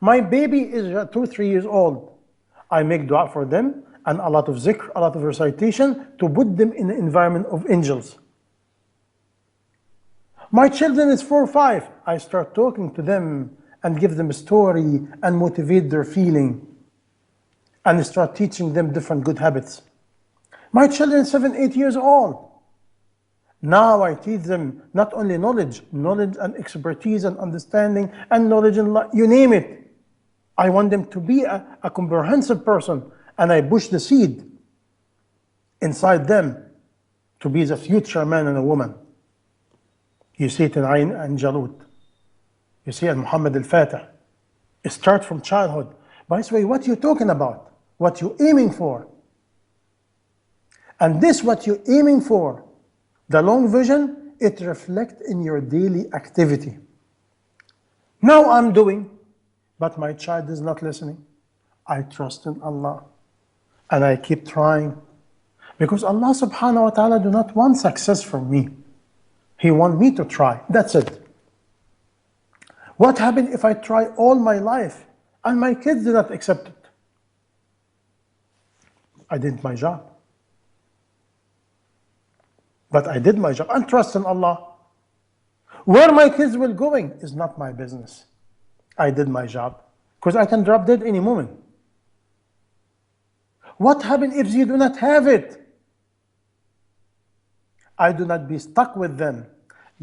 My baby is 2, 3 years old. I make dua for them and a lot of zikr, a lot of recitation to put them in the environment of angels. My children is 4 or 5. I start talking to them and give them a story and motivate their feeling and start teaching them different good habits. My children 7, 8 years old. Now I teach them not only knowledge and expertise and understanding and knowledge and you name it. I want them to be a comprehensive person, and I push the seed inside them to be the future man and a woman. You see it in Ayn and Jalut. You see it in Muhammad al-Fatih. It starts from childhood. By the way, what you talking about? What you aiming for? And this what you aiming for, the long vision, it reflects in your daily activity. Now I'm doing, but my child is not listening. I trust in Allah and I keep trying because Allah subhanahu wa ta'ala do not want success from me. He want me to try. That's it. What happened if I try all my life and my kids did not accept it? I did my job. But I did my job and trust in Allah. Where my kids will going is not my business. I did my job because I can drop dead any moment. What happens if you do not have it? I do not be stuck with them.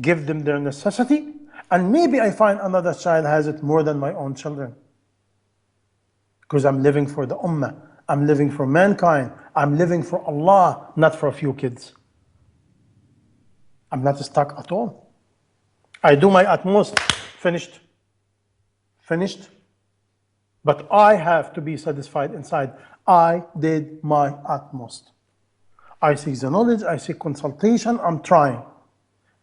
Give them their necessity, and maybe I find another child has it more than my own children. Because I'm living for the ummah. I'm living for mankind. I'm living for Allah, not for a few kids. I'm not stuck at all. I do my utmost. Finished. Finished. But I have to be satisfied inside. I did my utmost. I seek the knowledge, I seek consultation, I'm trying.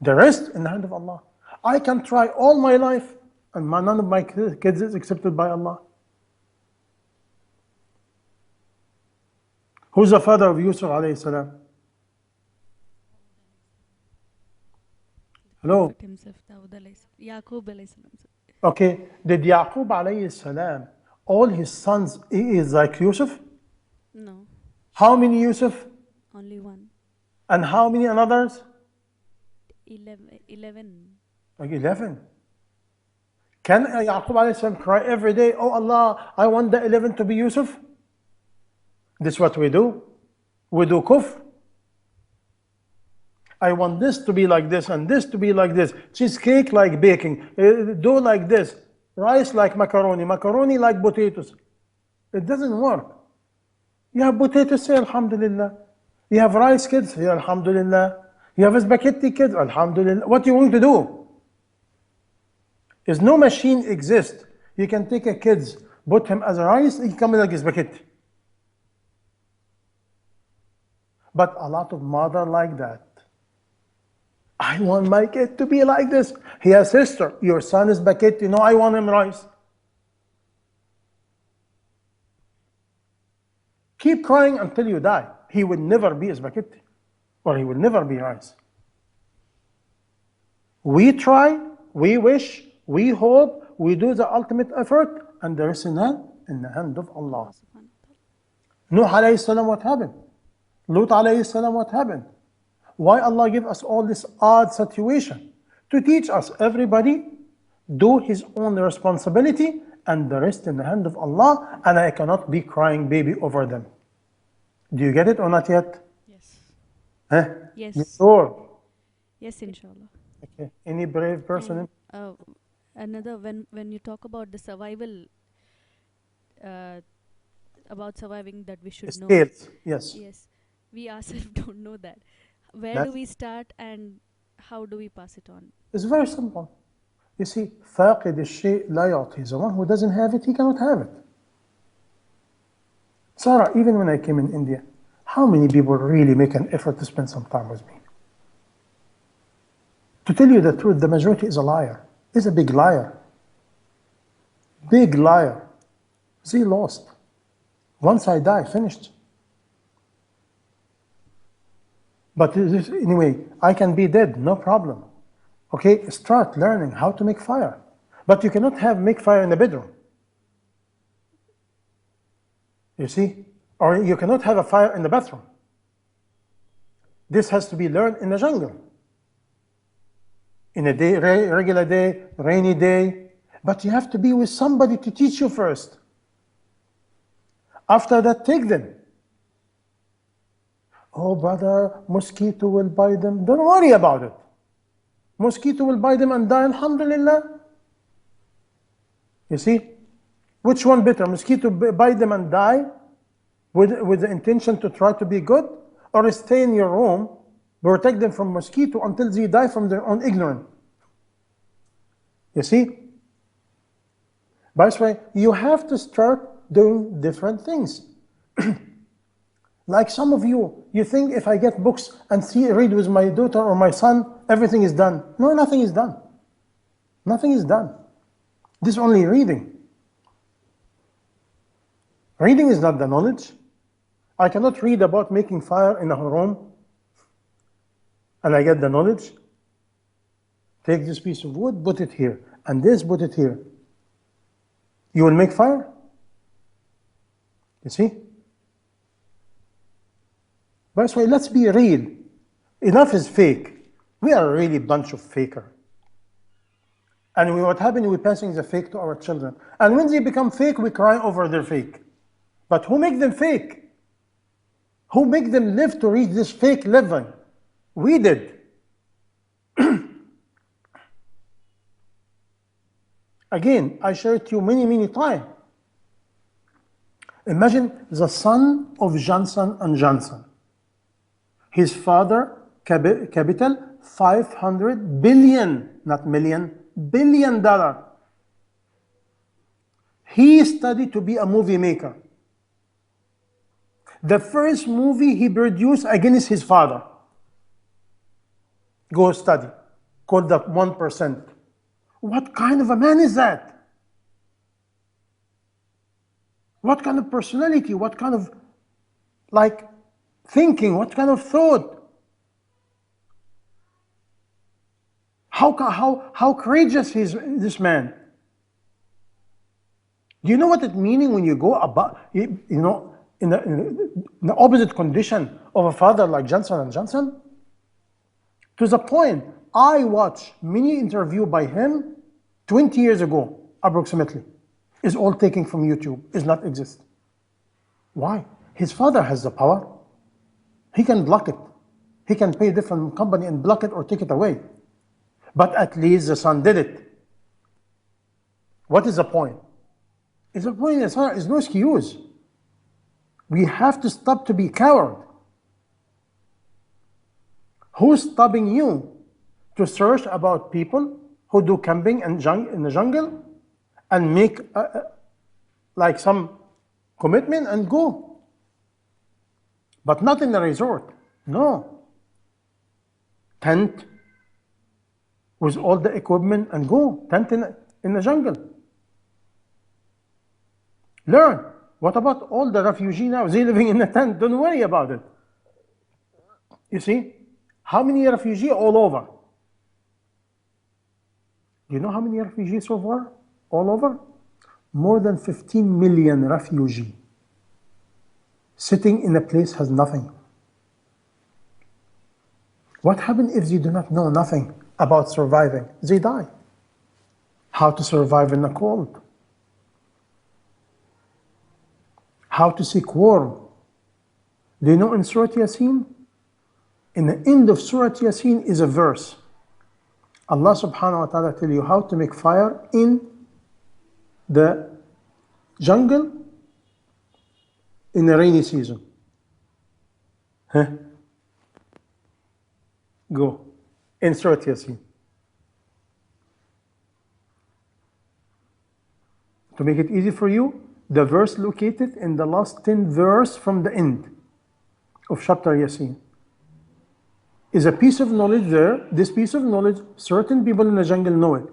The rest in the hand of Allah. I can try all my life and none of my kids is accepted by Allah. Who's the father of Yusuf alayhi salam? Hello? Prophet himself, Dawud alayhi salam, Yaqub alayhi salam. Okay, did Yaqub alayhi salam, all his sons is like Yusuf? No, How many Yusuf? only one. And how many others? 11. Like 11. Can Yaqub alayhi salam cry every day, oh Allah, I want the 11 to be Yusuf? This is what we do. We do kufr. I want this to be like this and this to be like this. Cheesecake like baking. Dough like this. Rice like macaroni. Macaroni like potatoes. It doesn't work. You have potatoes, say Alhamdulillah. You have rice kids, say Alhamdulillah. You have spaghetti kids, Alhamdulillah. What do you want to do? Is no machine exist. You can take a kids, put him as a rice, he come like a spaghetti. But a lot of mother like that. I want my kid to be like this. He has sister. Your son is spaghetti. No, I want him rice. Keep crying until you die. He will never be spaghetti, or he will never be rice. We try, we wish, we hope, we do the ultimate effort, and there is in the hand of Allah. Allah subhanahu wa ta'ala. Nuh alayhi salam, what happened? Lut alayhi salam, what happened? Why Allah give us all this odd situation? To teach us, everybody do his own responsibility and the rest in the hand of Allah, and I cannot be crying baby over them. Do you get it or not yet? Yes. Huh? Yes. You sure? Yes, inshallah. Okay. Any brave person? And, another, when you talk about the survival, about surviving, that we should know. Scales. Yes. Yes. We ourselves don't know that. Where do we start and how do we pass it on? It's very simple. You see, فاقد الشيء لا يعطيه. The one who doesn't have it, he cannot have it. Sarah, even when I came in India, how many people really make an effort to spend some time with me? To tell you the truth, the majority is a liar. Is a big liar. Big liar. They lost. Once I die, finished. But anyway, I can be dead, no problem. Okay, start learning how to make fire. But you cannot make fire in the bedroom. You see? Or you cannot have a fire in the bathroom. This has to be learned in the jungle. In a day, regular day, rainy day. But you have to be with somebody to teach you first. After that, take them. Oh, brother, mosquito will bite them. Don't worry about it. Mosquito will bite them and die, alhamdulillah. You see? Which one better? Mosquito bite them and die with the intention to try to be good? Or stay in your room, protect them from mosquito until they die from their own ignorance? You see? By the way, you have to start doing different things. Like some of you, you think if I get books and read with my daughter or my son, everything is done. No, nothing is done. Nothing is done. This is only reading. Reading is not the knowledge. I cannot read about making fire in a room and I get the knowledge. Take this piece of wood, put it here, and this, put it here. You will make fire? You see? By the way, let's be real. Enough is fake. We are really a bunch of faker. And what happened, we're passing the fake to our children. And when they become fake, we cry over their fake. But who make them fake? Who make them live to reach this fake level? We did. Again, I shared it to you many times. Imagine the son of Johnson & Johnson. His father, capital, 500 billion, not million, $billion. He studied to be a movie maker. The first movie he produced against his father. Go study. Called the 1%. What kind of a man is that? What kind of personality? What kind of thinking? What kind of thought? How courageous is this man? Do you know what it means when you go about, in the opposite condition of a father like Johnson & Johnson? To the point, I watched many interviews by him 20 years ago, approximately. It's all taken from YouTube, does not exist. Why? His father has the power. He can block it. He can pay a different company and block it or take it away. But at least the son did it. What is the point? The point is no excuse. We have to stop to be coward. Who's stopping you to search about people who do camping in the jungle and make some commitment and go? But not in the resort. No. Tent with all the equipment and go. Tent in the jungle. Learn. What about all the refugees now? They're living in a tent. Don't worry about it. You see? How many refugees all over? Do you know how many refugees so far? All over? More than 15 million refugees sitting in a place has nothing. What happens if they do not know nothing about surviving? They die. How to survive in the cold? How to seek warm? Do you know in Surah Yasin? In the end of Surah Yasin is a verse. Allah subhanahu wa ta'ala tell you how to make fire in the jungle in the rainy season. Huh? Go. In Surah Yasin. To make it easy for you, the verse located in the last 10 verse from the end of chapter Yasin is a piece of knowledge there. This piece of knowledge, certain people in the jungle know it.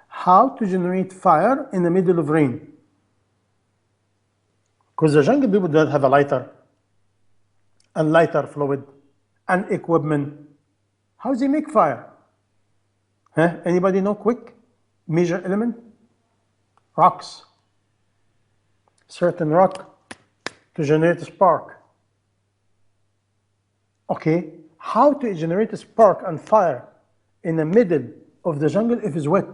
How to generate fire in the middle of rain. Because the jungle people don't have a lighter and lighter fluid and equipment. How do they make fire? Huh? Anybody know quick? Major element? Rocks. Certain rock to generate a spark. Okay, how to generate a spark and fire in the middle of the jungle if it's wet?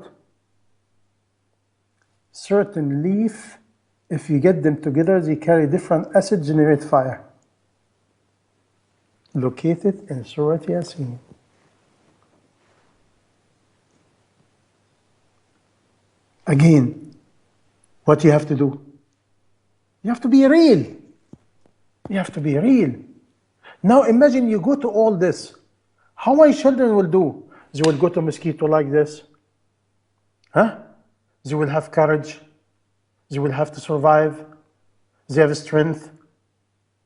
Certain leaf, if you get them together, they carry different acid, generate fire. Located in Surah Yasin. Again, what you have to do? You have to be real. You have to be real. Now imagine you go to all this. How my children will do? They will go to mosquito like this. Huh? They will have courage. They will have to survive. They have strength.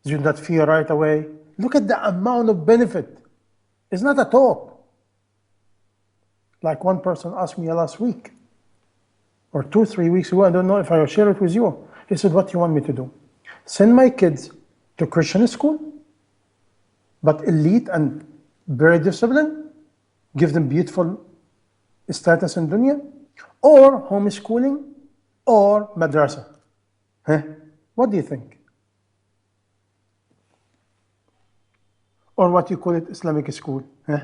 They will not fear right away. Look at the amount of benefit. It's not a talk. Like one person asked me last week, or 2-3 weeks ago, I don't know if I will share it with you. He said, what do you want me to do? Send my kids to Christian school, but elite and very disciplined, give them beautiful status in dunya, or homeschooling, or madrasa. Huh? What do you think? Or what you call it, Islamic school. Huh?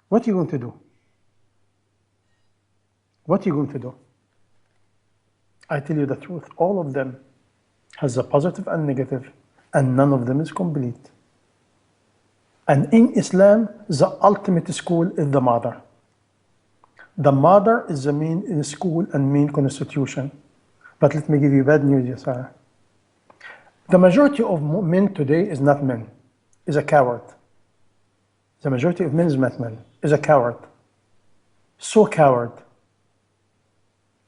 What are you going to do? What are you going to do? I tell you the truth, all of them has a positive and negative, and none of them is complete. And in Islam, the ultimate school is the mother. The mother is the main school and main constitution. But let me give you bad news, Yasara. The majority of men today is not men, is a coward. The majority of men is not men, is a coward. So coward.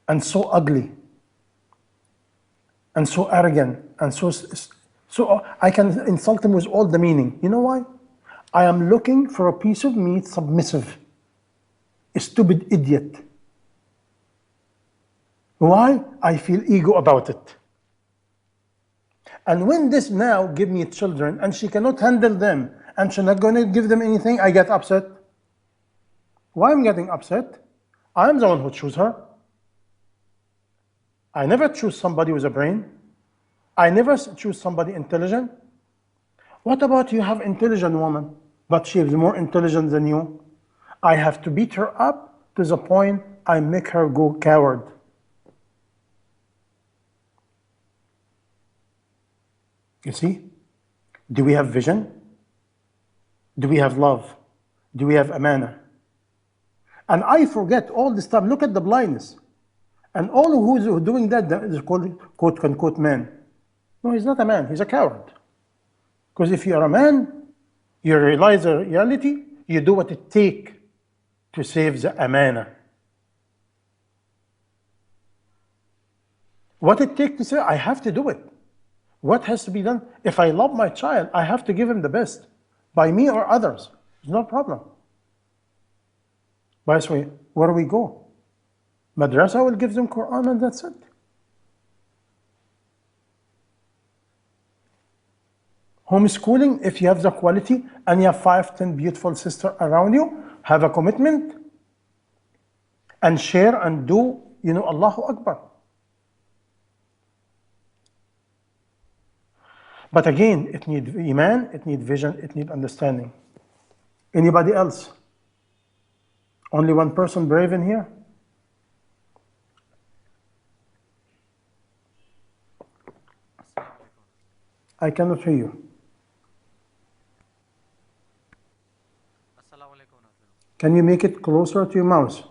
And so ugly. And so arrogant. And so I can insult him with all the meaning. You know why? I am looking for a piece of meat, submissive. A stupid idiot. Why? I feel ego about it. And when this now give me children and she cannot handle them and she's not going to give them anything, I get upset. Why am I getting upset? I'm the one who choose her. I never choose somebody with a brain. I never choose somebody intelligent. What about you have intelligent woman, but she is more intelligent than you? I have to beat her up to the point I make her go coward. You see? Do we have vision? Do we have love? Do we have amana? And I forget all this time. Look at the blindness. And all who's doing that is called quote unquote man. No, he's not a man, he's a coward. Because if you're a man, you realize the reality, you do what it takes to save the amana. What it takes to say, I have to do it. What has to be done? If I love my child, I have to give him the best, by me or others. There's no problem. By the way, where do we go? Madrasa will give them Quran and that's it. Homeschooling, if you have the quality and you have 5, 10 beautiful sisters around you, have a commitment and share and do, Allahu Akbar. But again, it needs Iman, it needs vision, it needs understanding. Anybody else? Only one person brave in here? I cannot hear you. Can you make it closer to your mouth?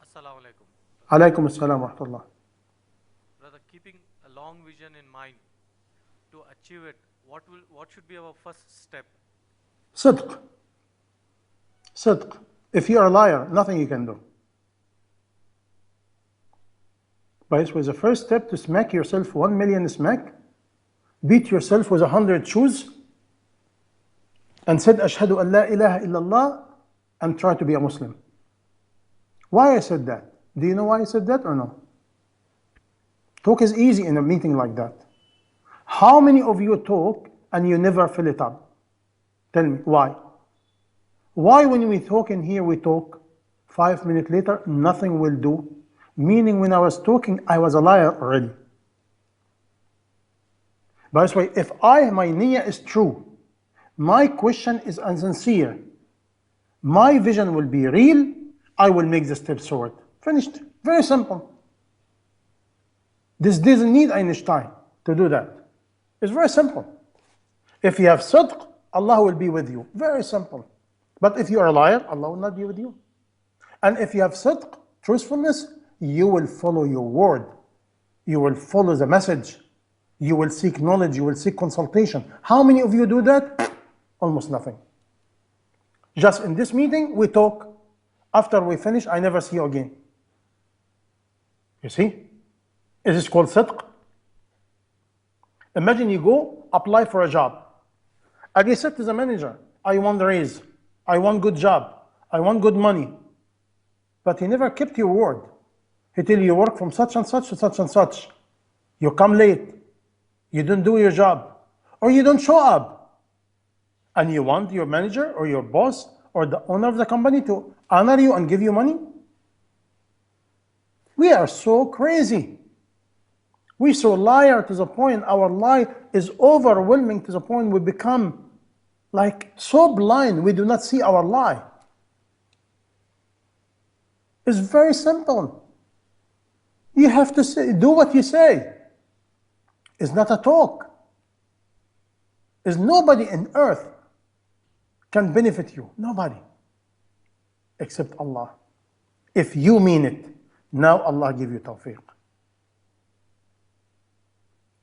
Assalamu alaikum. Alaikum assalam wa rahmatullah. Brother, keeping a long vision in mind, to achieve it, what should be our first step? Sidq. Sidq. If you are a liar, nothing you can do. But it was the first step to smack yourself 1 million smack, beat yourself with 100 shoes, and said, Ashhadu an la ilaha illallah, and try to be a Muslim. Why I said that? Do you know why I said that or no? Talk is easy in a meeting like that. How many of you talk and you never fill it up? Tell me, why? Why when we talk in here, we talk, 5 minutes later, nothing will do? Meaning when I was talking, I was a liar already. By the way, if my niyyah is true, my question is insincere, my vision will be real, I will make the steps forward. Finished. Very simple. This doesn't need Einstein to do that. It's very simple. If you have sidq, Allah will be with you. Very simple. But if you are a liar, Allah will not be with you. And if you have sidq, truthfulness, you will follow your word. You will follow the message. You will seek knowledge. You will seek consultation. How many of you do that? Almost nothing. Just in this meeting, we talk. After we finish, I never see you again. You see? Is this called sidq? Imagine you go apply for a job. And you said to the manager, I want a raise. I want good job. I want good money. But he never kept your word. He tell you work from such and such to such and such. You come late. You don't do your job. Or you don't show up. And you want your manager or your boss or the owner of the company to honor you and give you money? We are so crazy. We so liar to the point our lie is overwhelming to the point we become like so blind we do not see our lie. It's very simple. You have to say, do what you say. It's not a talk. There's nobody on earth can benefit you. Nobody. Except Allah. If you mean it, now Allah give you tawfiq.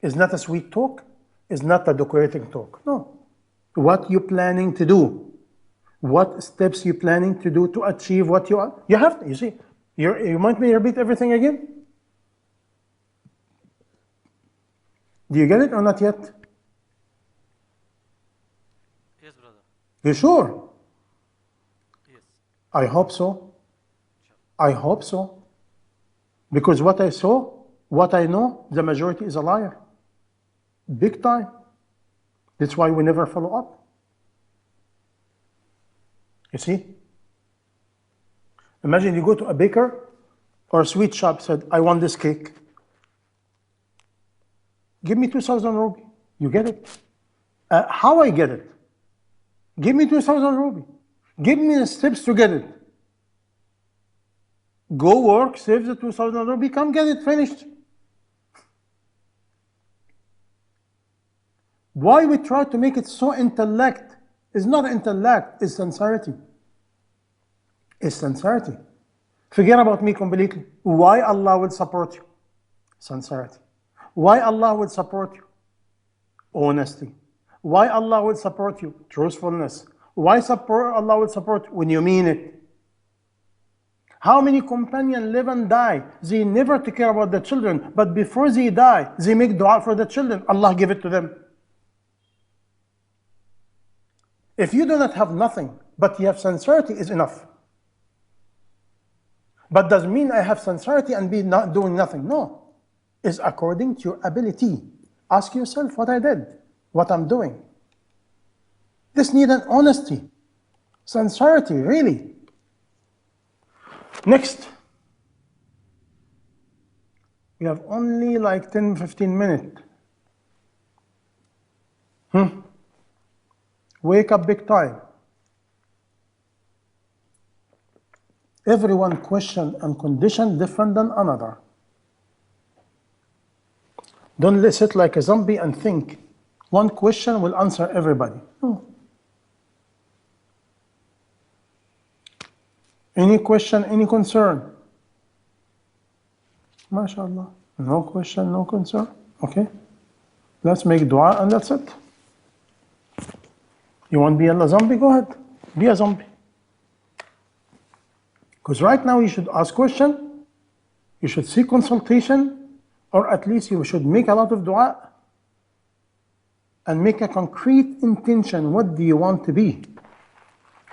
It's not a sweet talk. It's not a decorating talk. No. What you planning to do? What steps you planning to do to achieve what you are? You have to, you see. You want me to repeat everything again? Do you get it or not yet? Yes, brother. You sure? Yes. I hope so. Sure. I hope so. Because what I saw, what I know, the majority is a liar. Big time. That's why we never follow up. You see? Imagine you go to a baker or a sweet shop, said, I want this cake. Give me 2,000 rupees. You get it. How I get it? Give me 2,000 rupees. Give me the steps to get it. Go work, save the 2,000 rupees, come get it finished. Why we try to make it so intellect? It's not intellect, it's sincerity. It's sincerity. Forget about me completely. Why Allah will support you? Sincerity. Why Allah will support you? Honesty. Why Allah will support you? Truthfulness. Why Allah will support you? When you mean it. How many companions live and die? They never take care about the children, but before they die, they make dua for the children. Allah give it to them. If you do not have nothing, but you have sincerity is enough. But doesn't mean I have sincerity and be not doing nothing. No. It's according to your ability. Ask yourself what I did. what I'm doing. This needs an honesty, sincerity, really. Next. We have only like 10, 15 minutes. Wake up big time. Everyone question and condition different than another. Don't sit like a zombie and think one question will answer everybody. No. Any question, any concern? MashaAllah. No question, no concern. Okay. Let's make dua and that's it. You want to be a zombie? Go ahead. Be a zombie. Because right now you should ask question, you should seek consultation, or at least you should make a lot of dua and make a concrete intention. What do you want to be?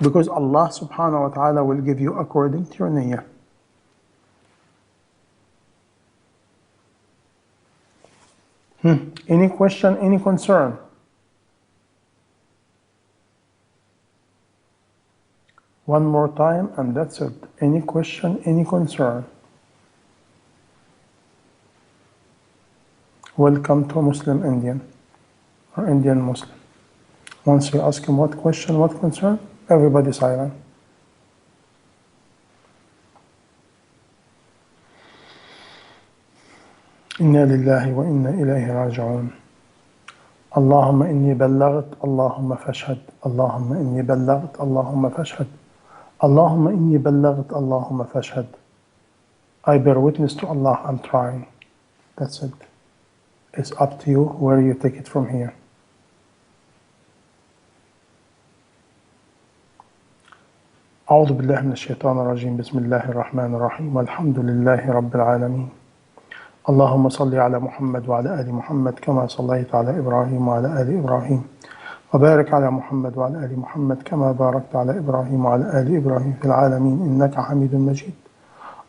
Because Allah subhanahu wa ta'ala will give you according to your niyyah. Any question, any concern? One more time and that's it. Any question, any concern? Welcome to Muslim Indian or Indian Muslim. Once you ask him what question, what concern, everybody silent. إنا لله وإنا إليه راجعون. اللهم إني بلغت اللهم فاشهد. اللهم إني بلغت اللهم فاشهد. اللهم إني بلغت اللهم فاشهد. I bear witness to Allah, I'm trying. That's it. It's up to you where you take it from here. أعوذ بالله من الشيطان الرجيم. بسم الله الرحمن الرحيم. والحمد لله رب العالمين. اللهم صل على محمد وعلى آل محمد كما صليت على إبراهيم وعلى آل إبراهيم وبارك على محمد وعلى آل محمد كما باركت على إبراهيم وعلى آل إبراهيم في العالمين إنك حميد مجيد.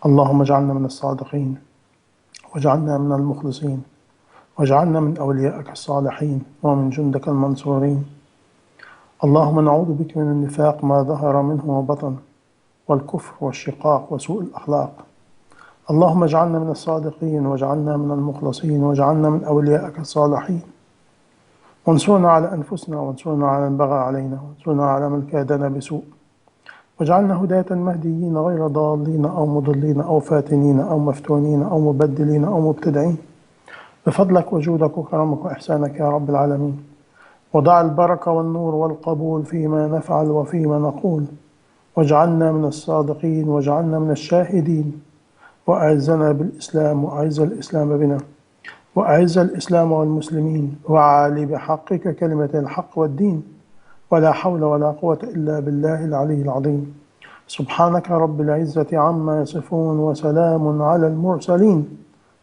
اللهم اجعلنا من الصادقين واجعلنا من المخلصين واجعلنا من أوليائك الصالحين ومن جندك المنصورين. اللهم نعوذ بك من النفاق ما ظهر منه وبطن والكفر والشقاق وسوء الأخلاق. اللهم اجعلنا من الصادقين واجعلنا من المخلصين واجعلنا من أوليائك الصالحين وانصرنا على أنفسنا وانصرنا على من بغى علينا وانصرنا على من كادنا بسوء واجعلنا هداة مهديين غير ضالين أو مضلين أو فاتنين أو مفتونين أو مبدلين أو مبتدعين بفضلك وجودك وكرمك وإحسانك يا رب العالمين. وضع البركة والنور والقبول فيما نفعل وفيما نقول واجعلنا من الصادقين واجعلنا من الشاهدين وأعزنا بالإسلام وأعز الإسلام بنا وأعز الإسلام والمسلمين وعالي بحقك كلمة الحق والدين ولا حول ولا قوة إلا بالله العلي العظيم. سبحانك رب العزة عما يصفون وسلام على المرسلين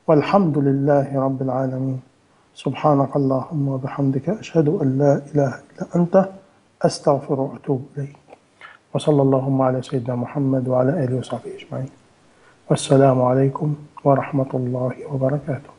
والحمد لله رب العالمين. سبحانك اللهم وبحمدك أشهد أن لا إله إلا أنت أستغفر وأتوب إليك. وصلى اللهم على سيدنا محمد وعلى آله وصحبه أجمعين. والسلام عليكم ورحمة الله وبركاته.